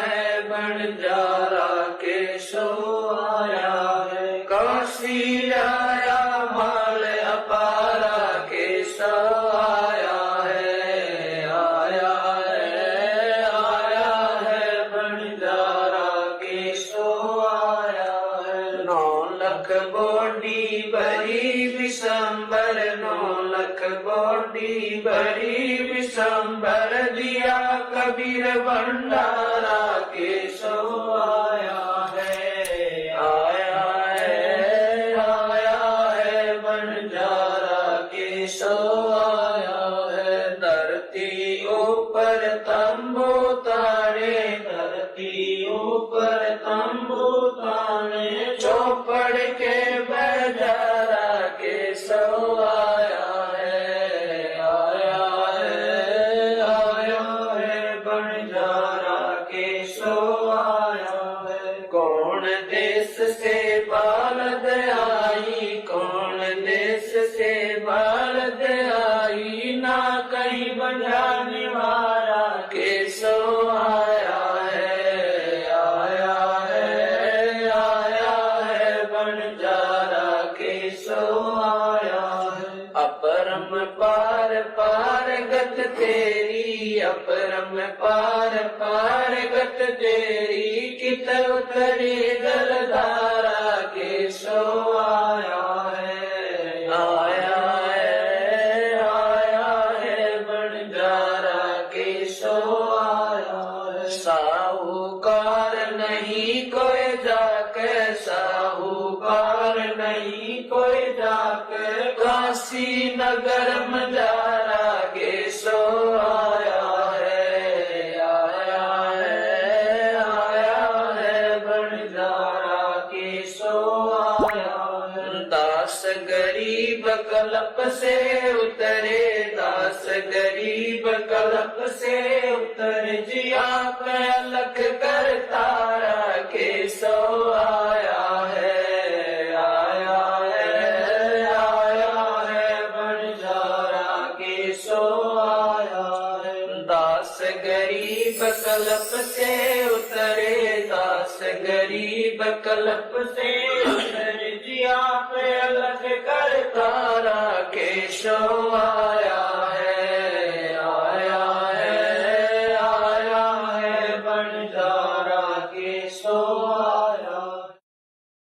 है बंजारा केशव आया है, काशी आया माल अपारा केशव आया है। आया है बंजारा केशव आया है। 9 लाख बॉडी बड़ी विशंबर, 9 लाख बॉडी बड़ी विशंबर, दिया कबीर भंडारा केशव आया है। आया है बंजारा केशव आया है। धरती ऊपर तंबू तारे, धरती ऊपर तंबू तारे, चौपड़ के बजारा केशव आया है। आया है बंजारा केशव आया है। कौन देश से बालद आई, कौन देश से बालद आई, ना कहीं बजाने वाला केशव आया है। आया है बंजारा केशव आया है। अपरम पार पार गत तेरी, अपरम पार पार गत तेरी, कित उतरी जलधारा केशव आया है। आया है बंजारा केशव आया है। साहूकार नहीं कोई जाके, साहूकार नहीं कोई जाके, काशी नगर मजारा केशव आया है। आया है बंजारा केशव आया है। दास गरीब कल्प से उतरे, दास गरीब कल्प से उतरे, जिया पे अलख कर तारा केशव आया है। आया है बंजारा केशव आया है। दास गरीब कल्प से उतरे, दास गरीब कल्प से उतरे, जिया पे अलग कर तारा केशव आया है। आया है बंजारा केशव आया।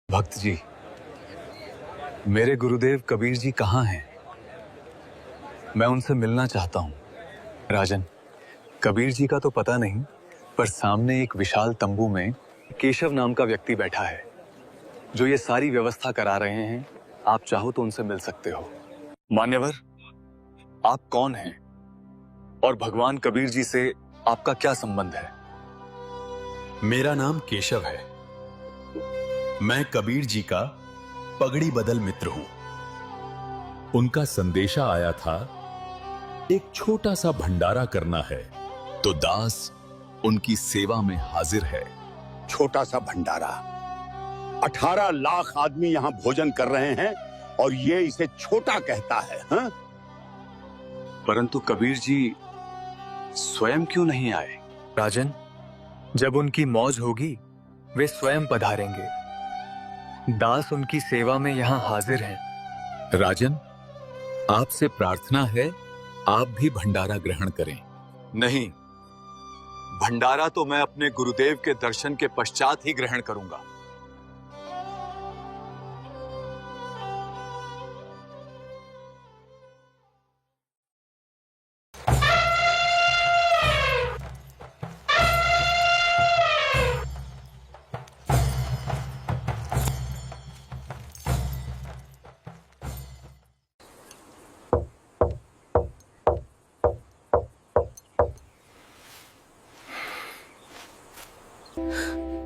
भक्त जी, मेरे गुरुदेव कबीर जी कहाँ हैं? मैं उनसे मिलना चाहता हूँ। राजन, कबीर जी का तो पता नहीं, पर सामने एक विशाल तंबू में केशव नाम का व्यक्ति बैठा है जो ये सारी व्यवस्था करा रहे हैं। आप चाहो तो उनसे मिल सकते हो। मान्यवर, आप कौन हैं और भगवान कबीर जी से आपका क्या संबंध है? मेरा नाम केशव है। मैं कबीर जी का पगड़ी बदल मित्र हूं। उनका संदेशा आया था, एक छोटा सा भंडारा करना है, तो दास उनकी सेवा में हाजिर है। छोटा सा भंडारा, 18 लाख आदमी यहाँ भोजन कर रहे हैं और ये इसे छोटा कहता है, हाँ? परंतु कबीर जी स्वयं क्यों नहीं आए? राजन, जब उनकी मौज होगी वे स्वयं पधारेंगे। दास उनकी सेवा में यहाँ हाजिर हैं। राजन, आपसे प्रार्थना है, आप भी भंडारा ग्रहण करें। नहीं, भंडारा तो मैं अपने गुरुदेव के दर्शन के पश्चात ही ग्रहण करूंगा।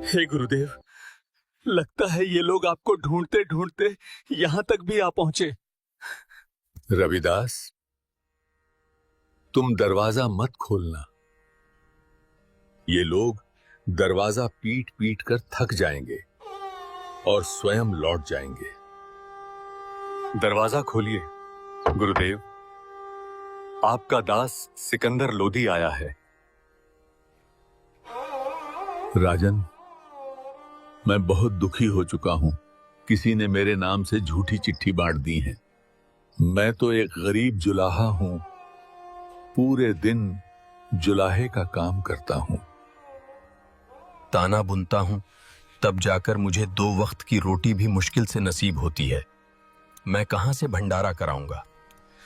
हे गुरुदेव, लगता है ये लोग आपको ढूंढते ढूंढते यहां तक भी आ पहुंचे। रविदास, तुम दरवाजा मत खोलना। ये लोग दरवाजा पीट पीट कर थक जाएंगे और स्वयं लौट जाएंगे। दरवाजा खोलिए गुरुदेव, आपका दास सिकंदर लोधी आया है। राजन, मैं बहुत दुखी हो चुका हूं। किसी ने मेरे नाम से झूठी चिट्ठी बांट दी है। मैं तो एक गरीब जुलाहा हूं, पूरे दिन जुलाहे का काम करता हूं। ताना बुनता हूं, तब जाकर मुझे 2 वक्त की रोटी भी मुश्किल से नसीब होती है। मैं कहां से भंडारा कराऊंगा?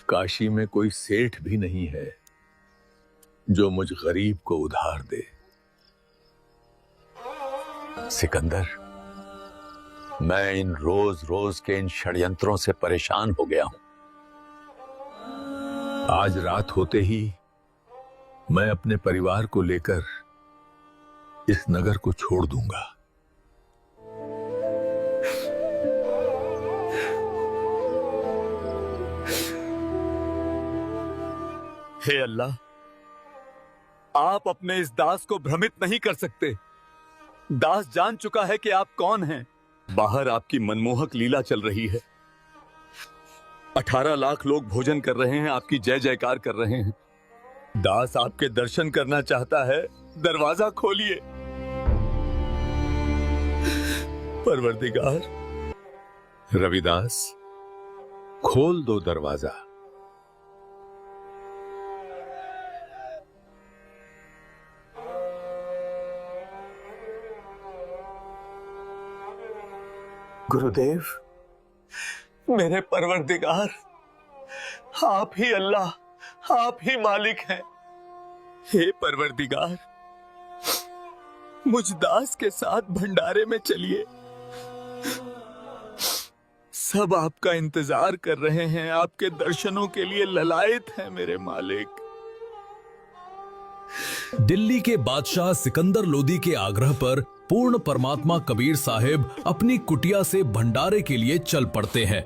काशी में कोई सेठ भी नहीं है जो मुझ गरीब को उधार दे। सिकंदर, मैं इन रोज रोज के इन षड्यंत्रों से परेशान हो गया हूं। आज रात होते ही मैं अपने परिवार को लेकर इस नगर को छोड़ दूंगा। हे अल्लाह, आप अपने इस दास को भ्रमित नहीं कर सकते। दास जान चुका है कि आप कौन हैं। बाहर आपकी मनमोहक लीला चल रही है। 18 लाख लोग भोजन कर रहे हैं, आपकी जय जयकार कर रहे हैं। दास आपके दर्शन करना चाहता है, दरवाजा खोलिए। परवरदिगार। रविदास, खोल दो दरवाजा। गुरुदेव, मेरे परवरदिगार, आप ही अल्लाह, आप ही मालिक हैं। हे परवरदिगार, मुझ दास के साथ भंडारे में चलिए। सब आपका इंतजार कर रहे हैं, आपके दर्शनों के लिए ललायत हैं मेरे मालिक। दिल्ली के बादशाह सिकंदर लोदी के आग्रह पर पूर्ण परमात्मा कबीर साहिब अपनी कुटिया से भंडारे के लिए चल पड़ते हैं।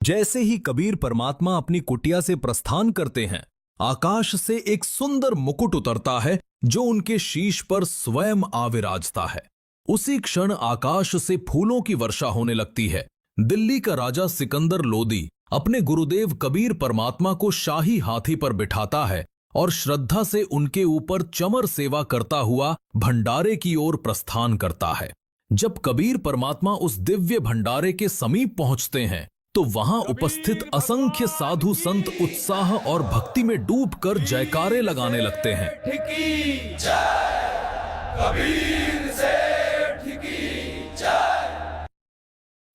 जैसे ही कबीर परमात्मा अपनी कुटिया से प्रस्थान करते हैं, आकाश से एक सुंदर मुकुट उतरता है जो उनके शीश पर स्वयं आविराजता है। उसी क्षण आकाश से फूलों की वर्षा होने लगती है। दिल्ली का राजा सिकंदर लोदी अपने गुरुदेव कबीर परमात्मा को शाही हाथी पर बिठाता है और श्रद्धा से उनके ऊपर चमर सेवा करता हुआ भंडारे की ओर प्रस्थान करता है। जब कबीर परमात्मा उस दिव्य भंडारे के समीप पहुंचते हैं तो वहां उपस्थित असंख्य साधु संत उत्साह और भक्ति में डूबकर जयकारे लगाने लगते हैं।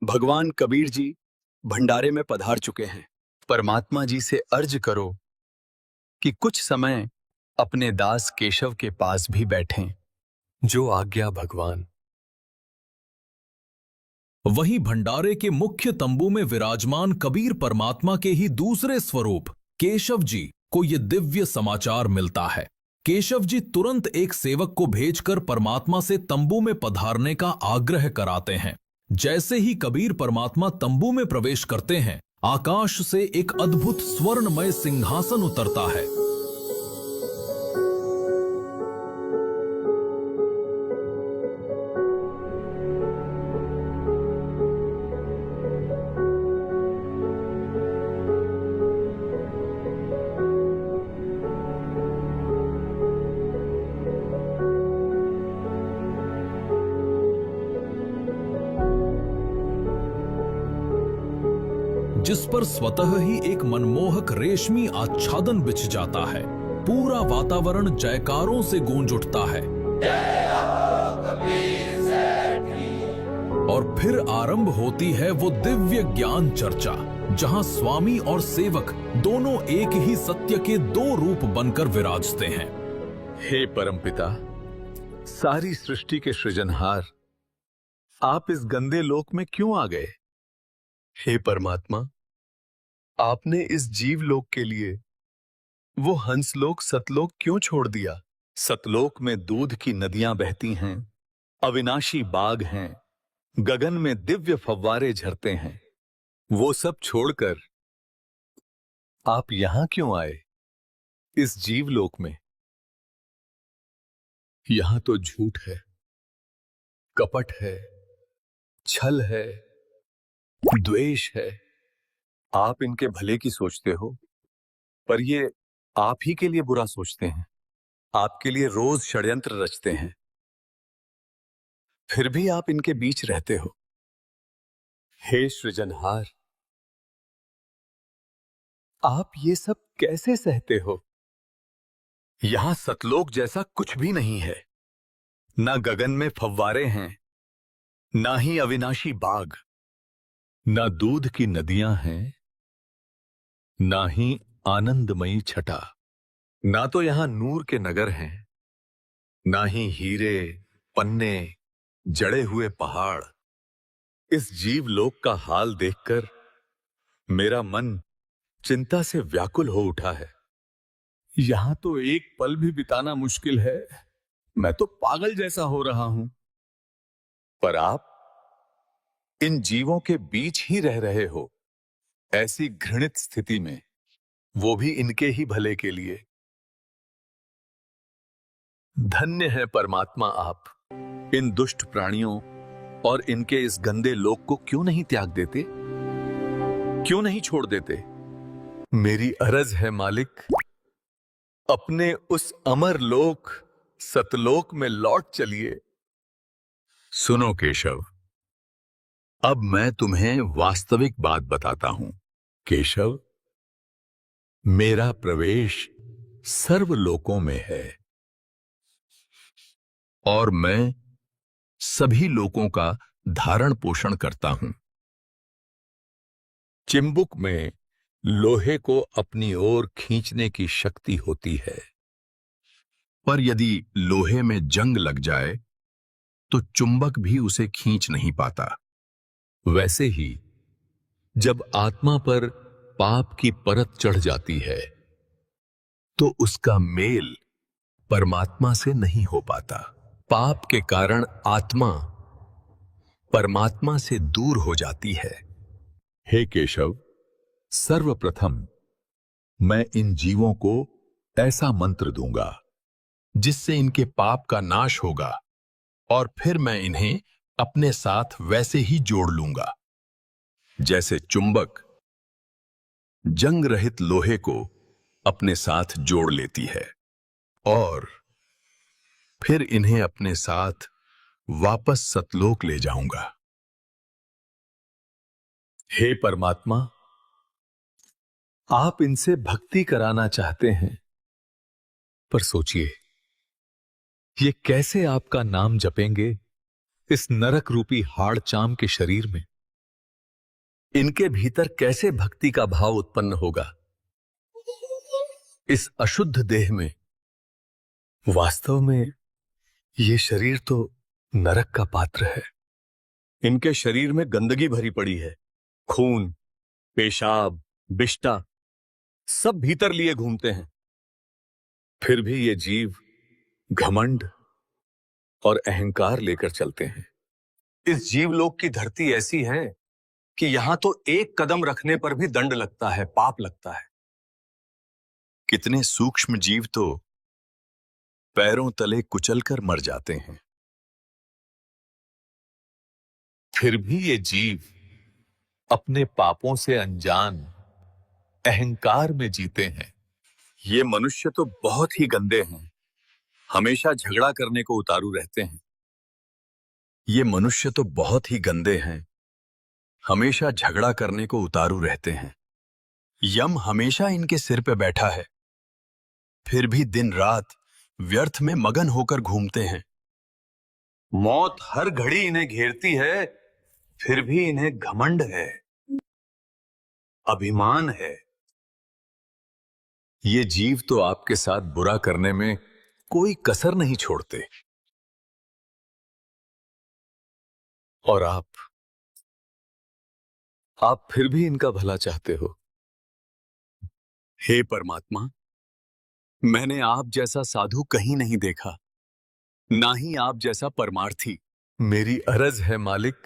भगवान कबीर जी भंडारे में पधार चुके हैं। परमात्मा जी से अर्ज करो कि कुछ समय अपने दास केशव के पास भी बैठें। जो आज्ञा भगवान। वहीं भंडारे के मुख्य तंबू में विराजमान कबीर परमात्मा के ही दूसरे स्वरूप केशव जी को ये दिव्य समाचार मिलता है। केशव जी तुरंत एक सेवक को भेजकर परमात्मा से तंबू में पधारने का आग्रह कराते हैं। जैसे ही कबीर परमात्मा तंबू में प्रवेश करते हैं, आकाश से एक अद्भुत स्वर्णमय सिंहासन उतरता है। जिस पर स्वतः ही एक मनमोहक रेशमी आच्छादन बिछ जाता है। पूरा वातावरण जयकारों से गूंज उठता है और फिर आरंभ होती है वो दिव्य ज्ञान चर्चा, जहां स्वामी और सेवक दोनों एक ही सत्य के दो रूप बनकर विराजते हैं। हे परमपिता, सारी सृष्टि के सृजनहार, आप इस गंदे लोक में क्यों आ गए? हे परमात्मा, आपने इस जीवलोक के लिए वो हंसलोक सतलोक क्यों छोड़ दिया? सतलोक में दूध की नदियां बहती हैं, अविनाशी बाग हैं, गगन में दिव्य फव्वारे झरते हैं। वो सब छोड़कर आप यहां क्यों आए, इस जीवलोक में? यहां तो झूठ है, कपट है, छल है, द्वेष है। आप इनके भले की सोचते हो, पर ये आप ही के लिए बुरा सोचते हैं। आपके लिए रोज षड्यंत्र रचते हैं, फिर भी आप इनके बीच रहते हो। हे सृजनहार, आप ये सब कैसे सहते हो? यहां सतलोक जैसा कुछ भी नहीं है। ना गगन में फव्वारे हैं, ना ही अविनाशी बाग, ना दूध की नदियां हैं, ना ही आनंदमयी छटा। ना तो यहां नूर के नगर हैं, ना ही हीरे पन्ने जड़े हुए पहाड़। इस जीवलोक का हाल देखकर मेरा मन चिंता से व्याकुल हो उठा है। यहां तो एक पल भी बिताना मुश्किल है। मैं तो पागल जैसा हो रहा हूं। पर आप इन जीवों के बीच ही रह रहे हो, ऐसी घृणित स्थिति में, वो भी इनके ही भले के लिए। धन्य है परमात्मा आप। इन दुष्ट प्राणियों और इनके इस गंदे लोक को क्यों नहीं त्याग देते, क्यों नहीं छोड़ देते? मेरी अरज है मालिक, अपने उस अमर लोक सतलोक में लौट चलिए। सुनो केशव, अब मैं तुम्हें वास्तविक बात बताता हूं। केशव, मेरा प्रवेश सर्वलोकों में है और मैं सभी लोकों का धारण पोषण करता हूं। चिंबुक में लोहे को अपनी ओर खींचने की शक्ति होती है, पर यदि लोहे में जंग लग जाए तो चुंबक भी उसे खींच नहीं पाता। वैसे ही जब आत्मा पर पाप की परत चढ़ जाती है तो उसका मेल परमात्मा से नहीं हो पाता। पाप के कारण आत्मा परमात्मा से दूर हो जाती है। हे केशव, सर्वप्रथम मैं इन जीवों को ऐसा मंत्र दूंगा जिससे इनके पाप का नाश होगा और फिर मैं इन्हें अपने साथ वैसे ही जोड़ लूंगा जैसे चुंबक जंग रहित लोहे को अपने साथ जोड़ लेती है, और फिर इन्हें अपने साथ वापस सतलोक ले जाऊंगा। हे परमात्मा, आप इनसे भक्ति कराना चाहते हैं, पर सोचिए, ये कैसे आपका नाम जपेंगे इस नरक रूपी हाड़ चाम के शरीर में? इनके भीतर कैसे भक्ति का भाव उत्पन्न होगा इस अशुद्ध देह में? वास्तव में ये शरीर तो नरक का पात्र है। इनके शरीर में गंदगी भरी पड़ी है, खून, पेशाब, बिष्टा। सब भीतर लिए घूमते हैं, फिर भी ये जीव घमंड और अहंकार लेकर चलते हैं। इस जीवलोक की धरती ऐसी है कि यहां तो एक कदम रखने पर भी दंड लगता है, पाप लगता है। कितने सूक्ष्म जीव तो पैरों तले कुचलकर मर जाते हैं। फिर भी ये जीव अपने पापों से अनजान अहंकार में जीते हैं। ये मनुष्य तो बहुत ही गंदे हैं, हमेशा झगड़ा करने को उतारू रहते हैं। ये मनुष्य तो बहुत ही गंदे हैं, हमेशा झगड़ा करने को उतारू रहते हैं। यम हमेशा इनके सिर पे बैठा है, फिर भी दिन रात व्यर्थ में मगन होकर घूमते हैं। मौत हर घड़ी इन्हें घेरती है, फिर भी इन्हें घमंड है, अभिमान है। ये जीव तो आपके साथ बुरा करने में कोई कसर नहीं छोड़ते, और आप फिर भी इनका भला चाहते हो। हे परमात्मा, मैंने आप जैसा साधु कहीं नहीं देखा, ना ही आप जैसा परमार्थी। मेरी अर्ज है मालिक,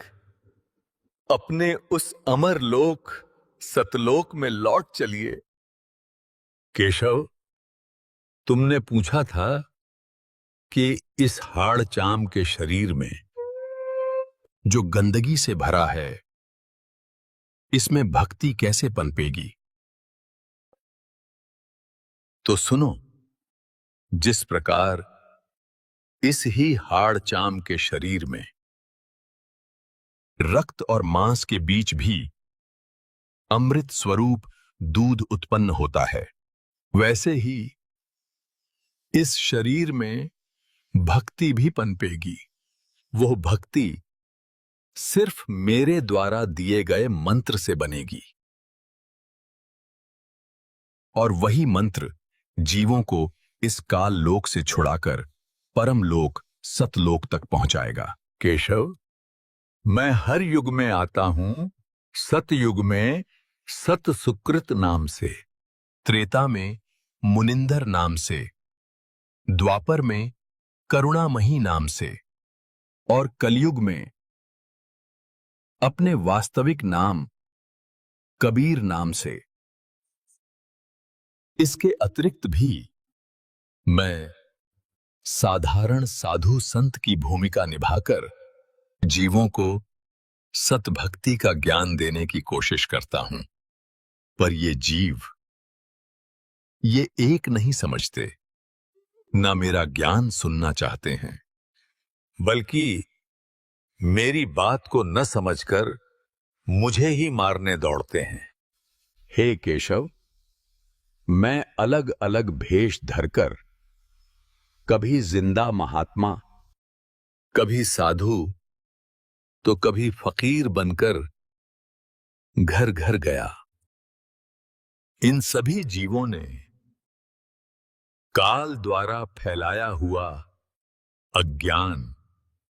अपने उस अमर लोक सतलोक में लौट चलिए। केशव, तुमने पूछा था कि इस हाड़ चाम के शरीर में जो गंदगी से भरा है, इसमें भक्ति कैसे पनपेगी? तो सुनो, जिस प्रकार इस ही हाड़ चाम के शरीर में रक्त और मांस के बीच भी अमृत स्वरूप दूध उत्पन्न होता है, वैसे ही इस शरीर में भक्ति भी पनपेगी। वो भक्ति सिर्फ मेरे द्वारा दिए गए मंत्र से बनेगी, और वही मंत्र जीवों को इस काल लोक से छुड़ाकर परम लोक सतलोक तक पहुंचाएगा। केशव, मैं हर युग में आता हूं, सतयुग में सत सुकृत नाम से, त्रेता में मुनिंदर नाम से, द्वापर में करुणामयी नाम से, और कलयुग में अपने वास्तविक नाम कबीर नाम से। इसके अतिरिक्त भी मैं साधारण साधु संत की भूमिका निभाकर जीवों को सतभक्ति का ज्ञान देने की कोशिश करता हूं, पर ये जीव ये एक नहीं समझते, ना मेरा ज्ञान सुनना चाहते हैं, बल्कि मेरी बात को न समझकर मुझे ही मारने दौड़ते हैं। हे केशव, मैं अलग अलग भेष धरकर कभी जिंदा महात्मा, कभी साधु, तो कभी फकीर बनकर घर घर गया। इन सभी जीवों ने काल द्वारा फैलाया हुआ अज्ञान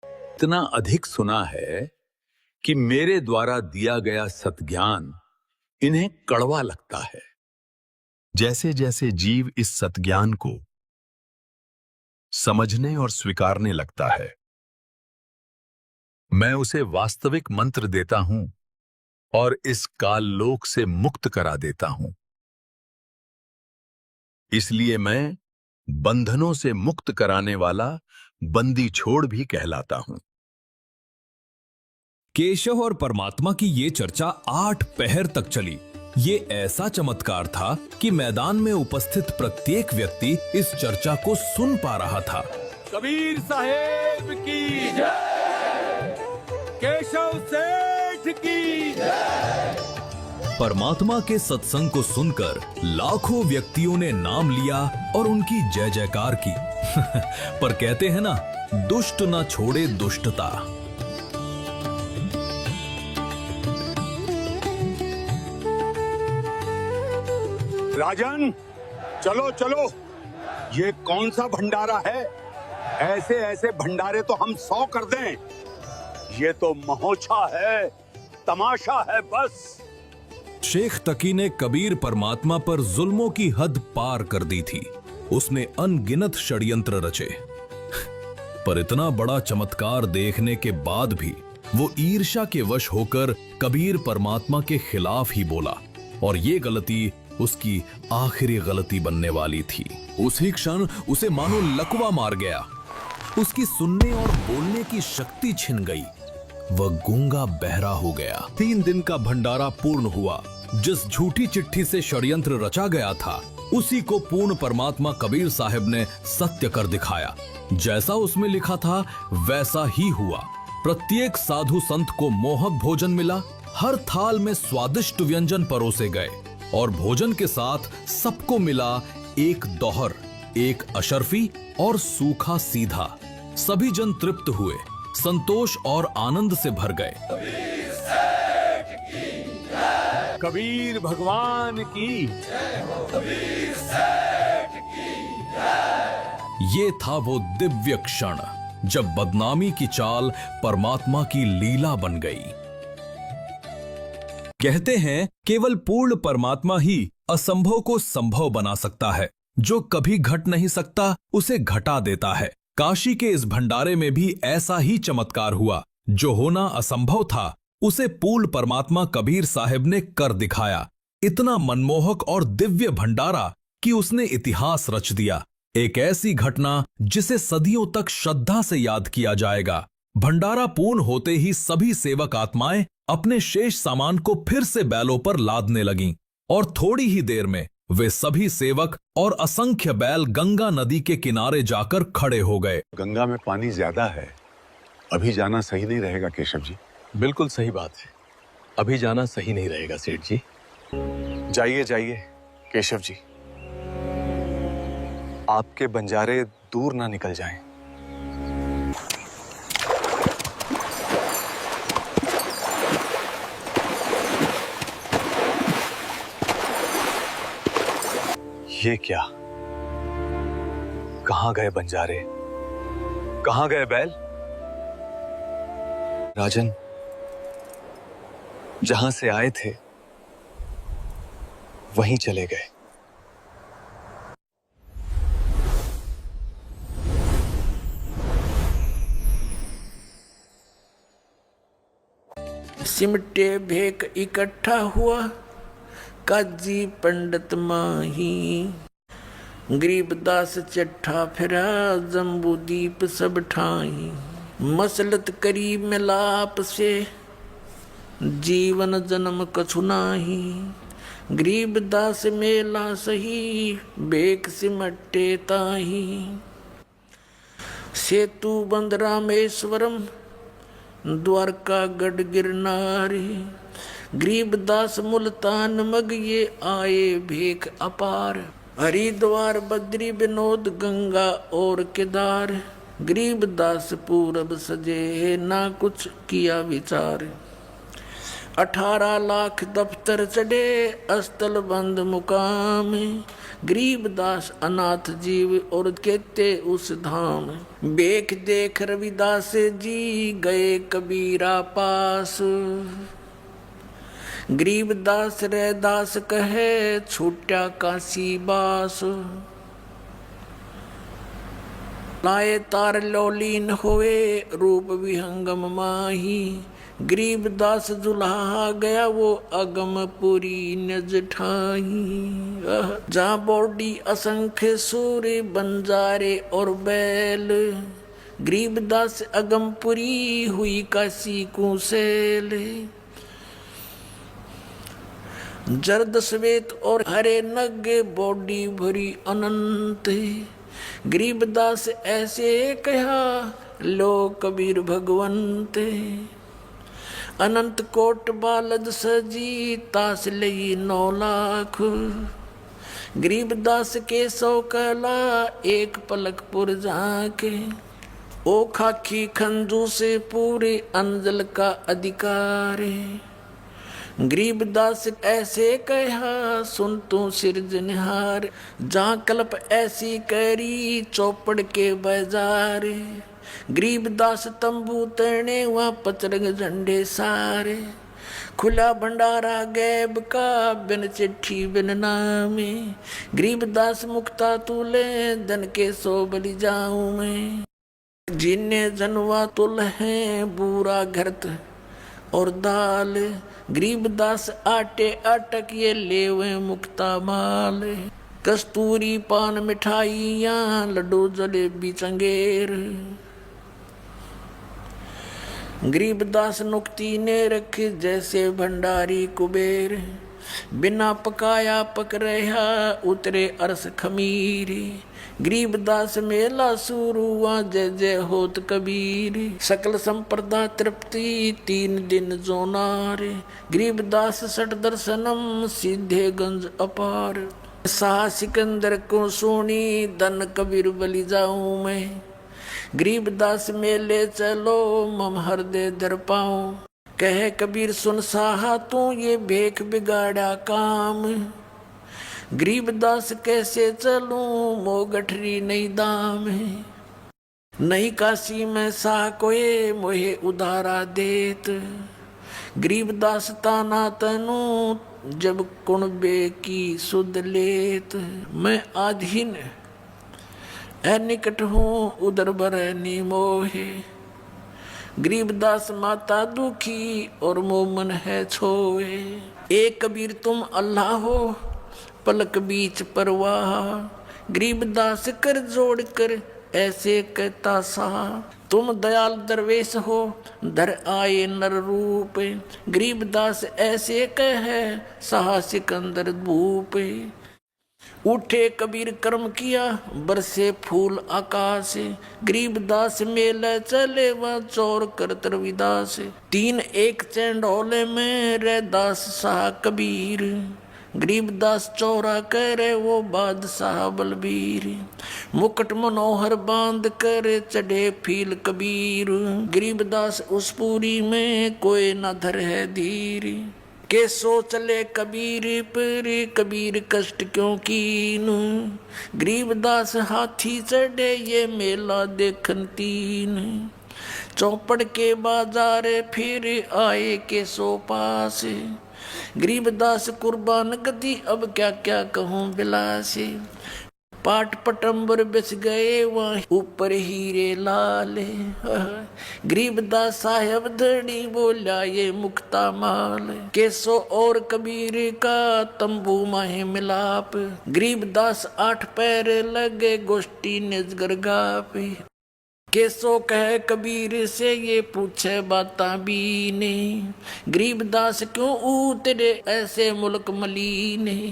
इतना अधिक सुना है कि मेरे द्वारा दिया गया सतज्ञान इन्हें कड़वा लगता है। जैसे जैसे जीव इस सतज्ञान को समझने और स्वीकारने लगता है, मैं उसे वास्तविक मंत्र देता हूं और इस काललोक से मुक्त करा देता हूं। इसलिए मैं बंधनों से मुक्त कराने वाला बंदी छोड़ भी कहलाता हूं। केशव और परमात्मा की ये चर्चा 8 पहर तक चली। ये ऐसा चमत्कार था कि मैदान में उपस्थित प्रत्येक व्यक्ति इस चर्चा को सुन पा रहा था। कबीर साहेब की जय, केशव सेठ की जय। परमात्मा के सत्संग को सुनकर लाखों व्यक्तियों ने नाम लिया और उनकी जय जयकार की। पर कहते हैं ना, दुष्ट ना छोड़े दुष्टता। राजन, चलो चलो, ये कौन सा भंडारा है? ऐसे ऐसे भंडारे तो हम 100 कर दें। ये तो महोत्सव है, तमाशा है बस। शेख तकी ने कबीर परमात्मा पर जुल्मों की हद पार कर दी थी। उसने अनगिनत षड्यंत्र रचे, पर इतना बड़ा चमत्कार देखने के बाद भी वो ईर्ष्या के वश होकर कबीर परमात्मा के खिलाफ ही बोला, और ये गलती उसकी आखिरी गलती बनने वाली थी। उसी क्षण उसे मानो लकवा मार गया। उसकी सुनने और बोलने की शक्ति छिन गई। वह गूंगा बहरा हो गया। 3 दिन का भंडारा पूर्ण हुआ। जिस झूठी चिट्ठी से षड्यंत्र रचा गया था, उसी को पूर्ण परमात्मा कबीर साहब ने सत्य कर दिखाया। जैसा उसमें लिखा था वैसा ही हुआ। प्रत्येक साधु संत को मोहक भोजन मिला। हर थाल में स्वादिष्ट व्यंजन परोसे गए और भोजन के साथ सबको मिला एक दोहर, एक अशर्फी और सूखा सीधा। सभी जन तृप्त हुए, संतोष और आनंद से भर गए। कबीर भगवान की। ये था वो दिव्य क्षण जब बदनामी की चाल परमात्मा की लीला बन गई। कहते हैं केवल पूर्ण परमात्मा ही असंभव को संभव बना सकता है। जो कभी घट नहीं सकता उसे घटा देता है। काशी के इस भंडारे में भी ऐसा ही चमत्कार हुआ। जो होना असंभव था उसे पूर्ण परमात्मा कबीर साहब ने कर दिखाया। इतना मनमोहक और दिव्य भंडारा कि उसने इतिहास रच दिया। एक ऐसी घटना जिसे सदियों तक श्रद्धा से याद किया जाएगा। भंडारा पूर्ण होते ही सभी सेवक आत्माएं अपने शेष सामान को फिर से बैलों पर लादने लगीं और थोड़ी ही देर में वे सभी सेवक और असंख्य बैल गंगा नदी के किनारे जाकर खड़े हो गए। गंगा में पानी ज्यादा है, अभी जाना सही नहीं रहेगा केशव जी। बिल्कुल सही बात है, अभी जाना सही नहीं रहेगा सेठ जी। जाइए जाइए केशव जी, आपके बंजारे दूर ना निकल जाएं। ये क्या, कहां गए बंजारे, कहां गए बैल? राजन, जहां से आए थे वहीं चले गए। सिमटे भेक इकट्ठा हुआ, काजी पंडित माही। गरीबदास चट्ठा फिरा, जम्बूदीप सब ठाई। मसलत करी मिलाप से, जीवन जन्म कछु नाही। गरीबदास मेला सही, बेक सिमटे ताही। सेतु बंद रामेश्वरम, द्वारका गढ़ गिरनारी। गरीबदास मुल्तान मग ये आए भेख अपार। हरिद्वार बद्री विनोद गंगा और केदार। गरीबदास पूरब सजे ना कुछ किया विचार। 18 लाख दफ्तर चढ़े, अस्तल बंद मुकाम। गरीबदास अनाथ जीव और कहते उस धाम। बेख देख रविदास जी गए कबीरा पास। गरीबदास रैदास कहे छूटा काशी बास। लाए तार लौलीन होए, रूप विहंगम माही। गरीबदास दुल्हा गया वो अगमपुरी नज ठाही। जहाँ बॉडी असंख्य सूर्य बंजारे और बैल। गरीबदास अगमपुरी हुई काशी कुसेल। जर्द श्वेत और हरे नग बॉडी भरी अनंत। गरीबदास ऐसे कहा लो कबीर भगवंत। अनंत कोट बालद सजी, तास लई 9 लाख। गरीबदास के 100 कला, एक पलक पुर जाके। ओ खाकी खंजू से पूरे अंजल का अधिकार। गरीबदास ऐसे कहा सुन तू सिरजनहार। जहाँ कल्प ऐसी करी चौपड़ के बाजार। गरीबदास तंबू तने वहाँ पचरंग झंडे सारे। खुला भंडारा गैब का बिन चिट्ठी बिन नामे, गरीबदास मुक्ता तूले धन के सो बलि जाऊं मैं। जिन्ने जनवा तुल है बूरा घरत और दाल, गरीबदास आटे अटक ये लेवे मुक्ता माल। कस्तूरी पान मिठाइयाँ लड्डू जलेबी चंगेर, गरीबदास नुक्ती ने रखी जैसे भंडारी कुबेर। बिना पकाया पक रहा उतरे अरस खमीर, गरीबदास मेला शुरू हुआ जय जय होत कबीर। सकल संप्रदा तृप्ति 3 दिन जोनार, गरीबदास सठ दर्शनम सीधे गंज अपार। शाह सिकंदर को सोनी धन कबीर बलि जाऊं मैं, गरीबदास मेले चलो मम हृदय दर पाऊं। कहे कबीर सुन साहा तू ये भेख बिगाड़ा काम, गरीबदास कैसे चलूं मो गठरी नहीं दाम है। नहीं काशी में साह कोए मोहे उधारा देत, गरीबदास ताना तनु जब कुणबे की सुध लेत। मैं आधीन निकट हूँ उदर बरनी मोहे, गरीबदास माता दुखी और मोमन है छोए। एक कबीर तुम अल्लाह हो पलक बीच परवाह, गरीबदास कर जोड़ कर ऐसे कहता सा। तुम दयाल दरवेश हो धर आए नर रूप, गरीबदास ऐसे कहे साहा सिकंदर भूप। उठे कबीर कर्म किया बरसे फूल आकाश, गरीबदास मेले चले वह चोर कर विदास। 3 एक चंडोले में रे दास साह कबीर, गरीबदास चौरा करे वो बादशाह बलबीर। मुकुट मनोहर बांध कर चढ़े फील कबीर, गरीबदास उस पूरी में कोई न धर है धीर। के सो चले कबीर पर कबीर कष्ट क्यों कीन, गरीबदास हाथी चढ़े ये मेला देखन 3। चौपड़ के बाजार फिर आए के सो पास, गरीबदास कुर्बान गति अब क्या क्या कहूँ बिलासे। पाट पटंबर बिछ गए वहाँ ऊपर हीरे लाल, गरीबदास साहेब धनी बोला ये मुक्ता माल। केसो और कबीर का तंबू माहे मिलाप, गरीबदास 8 पैर लगे गोष्ठी निजगर गाप। केसो कहे कबीर से ये पूछे बाता बीने, गरीबदास क्यों उतरे ऐसे मुल्क मलीने।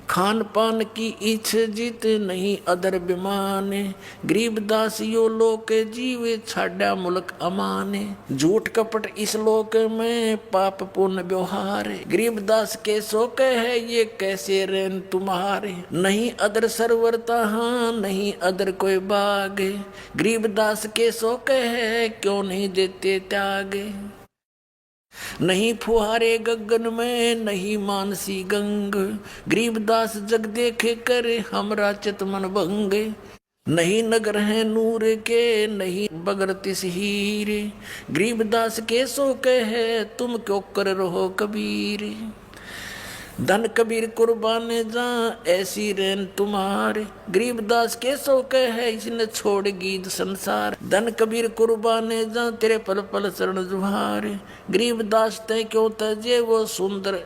खान पान की इच्छ जीत नहीं अदर बिमाने, गरीबदास यो लोक जीवे छाड़ा मुल्क अमाने। झूठ कपट इस लोक में पाप पुण्य व्यवहार, गरीबदास के सो कहे ये कैसे रेन तुम्हारे। नहीं अदर सरवरता हाँ नहीं अदर कोई बाग, गरीबदास के सो कहे क्यों नहीं देते त्याग। नहीं फुहारे गगन में नहीं मानसी गंग, गरीबदास जग देखे कर हमरा चितमन भंग। नहीं नगर है नूर के नहीं बगर तिस हीर, गरीबदास के सो कहे तुम क्यों कर रहो कबीर। धन कबीर कुर्बाने जा ऐसी रेन तुम्हारे, गरीबदास के सो कहे इसने छोड़ गीत संसार। धन कबीर कुर्बाने जा तेरे पल पल शरण जुहार, गरीबदास ते क्यों तजे वो सुंदर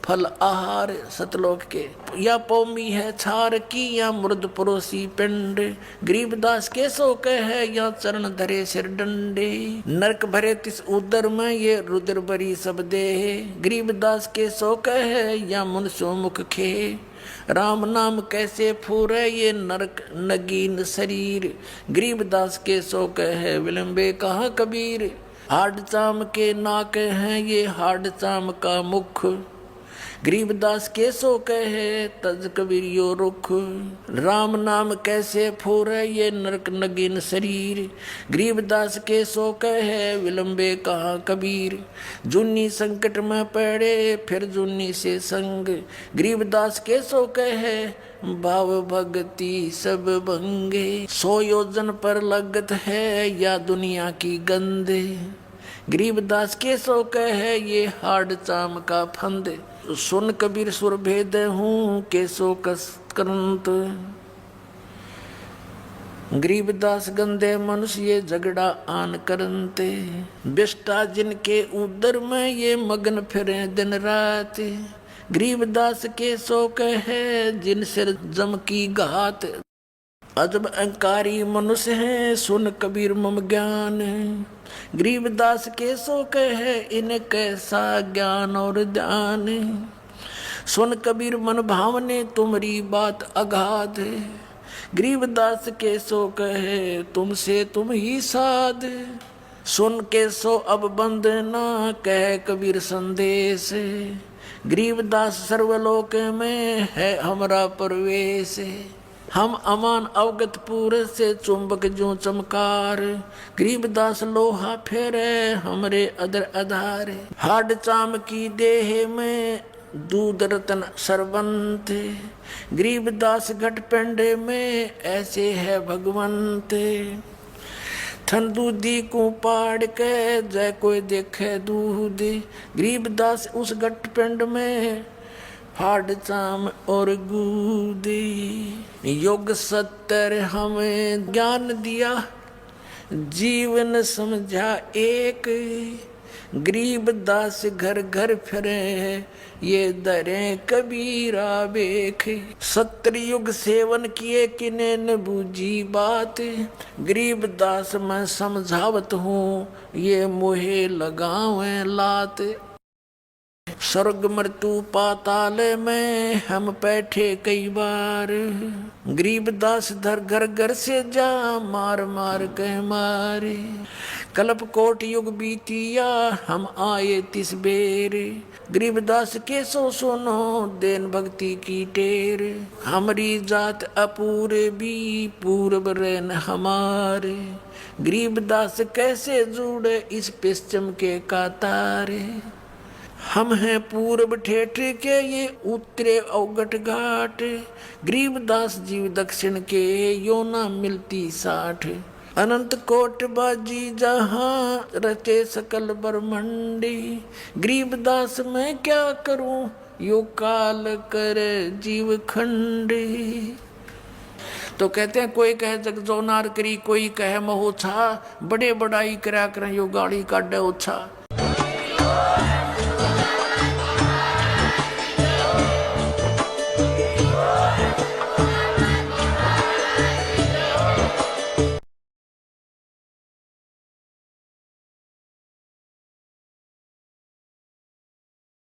फल आहार। सतलोक के या पौमी है छार की या मुर्द परोसी पिंड, गरीबदास के सो कहे या चरण धरे सिर डंडे। नरक भरे तिस उदर में ये रुद्र बरी सब दे, गरीबदास के सो कहे या मुनसो मुख खे। राम नाम कैसे फूरे ये नरक नगीन शरीर, गरीबदास के सो कहे विलंबे कहाँ कबीर। हाड चाम के नाक हैं ये हाड चाम का मुख, गरीबदास के सो कहे तज कबीर यो रुख। राम नाम कैसे फूरे ये नरक नगीन शरीर, गरीबदास के सो कहे विलंबे कहाँ कबीर। जुन्नी संकट में पड़े फिर जुन्नी से संग, गरीबदास के सो कहे भाव भक्ति सब भंगे। 100 योजन पर लगत है या दुनिया की गंदे, गरीबदास के सो कहे ये हाड चाम का फंद, सुन कबीर सुर भेद हूँ के सो कसकरंत। गरीबदास गंदे मनुष्य ये झगड़ा आन करनते, बिष्टा जिनके उदर में ये मगन फिरे दिन रात। गरीबदास के सो कहे जिन सिर जम की घात, अजब अहंकारी मनुष्य है सुन कबीर मम ज्ञान। गरीबदास के सो कहे इन कैसा ज्ञान और ध्यान, सुन कबीर मन भावने तुम्हारी बात अगाध। गरीबदास के सो कहे तुमसे तुम ही साध, सुन के सो अब बंद ना कह कबीर संदेश। गरीबदास सर्वलोक में है हमारा प्रवेश, हम अमान अवगत पूरे से चुंबक जो चमकार। गरीबदास लोहा फेरे हमरे अदर आधार, हाड चाम की देह में दूध रतन सरबंत। गरीबदास घट पेंडे में ऐसे है भगवंत, थन दूधी को पाड़ के जय कोई देखे दूध। गरीबदास उस घट पेंड में हाड चाम और गूदी। योग सत्तर हमें ज्ञान दिया जीवन समझा एक, गरीबदास घर घर फिरे ये दरे कबीरा बेख। सत्तर युग सेवन किए किने न बूझी बात, गरीबदास मैं समझावत हूँ ये मोहे लगावे लात। स्वर्ग मृत्यु पाताल में हम बैठे कई बार, गरीबदास धर घर घर से जा मार मार के मारे। कल्प कोट युग बीतिया हम आए तिस बेर, गरीबदास के सो सुनो देन भक्ति की टेर। हमारी जात अपूरे भी पूर्व रेन हमारे, गरीबदास कैसे जुड़े इस पश्चिम के कातारे। हम हैं पूर्व ठेठ के ये उत्तरे अवगट घाट, गरीबदास जीव दक्षिण के यो ना मिलती साठ। अनंत कोट बाजी जहाँ रचे सकल ब्रह्मंडी, गरीबदास मैं क्या करूं यो काल कर जीव खंडी। तो कहते हैं कोई कहे जगजोनार करी, कोई कहे महोछा, बड़े बड़ाई करा कर यो गाड़ी काटे ओछा।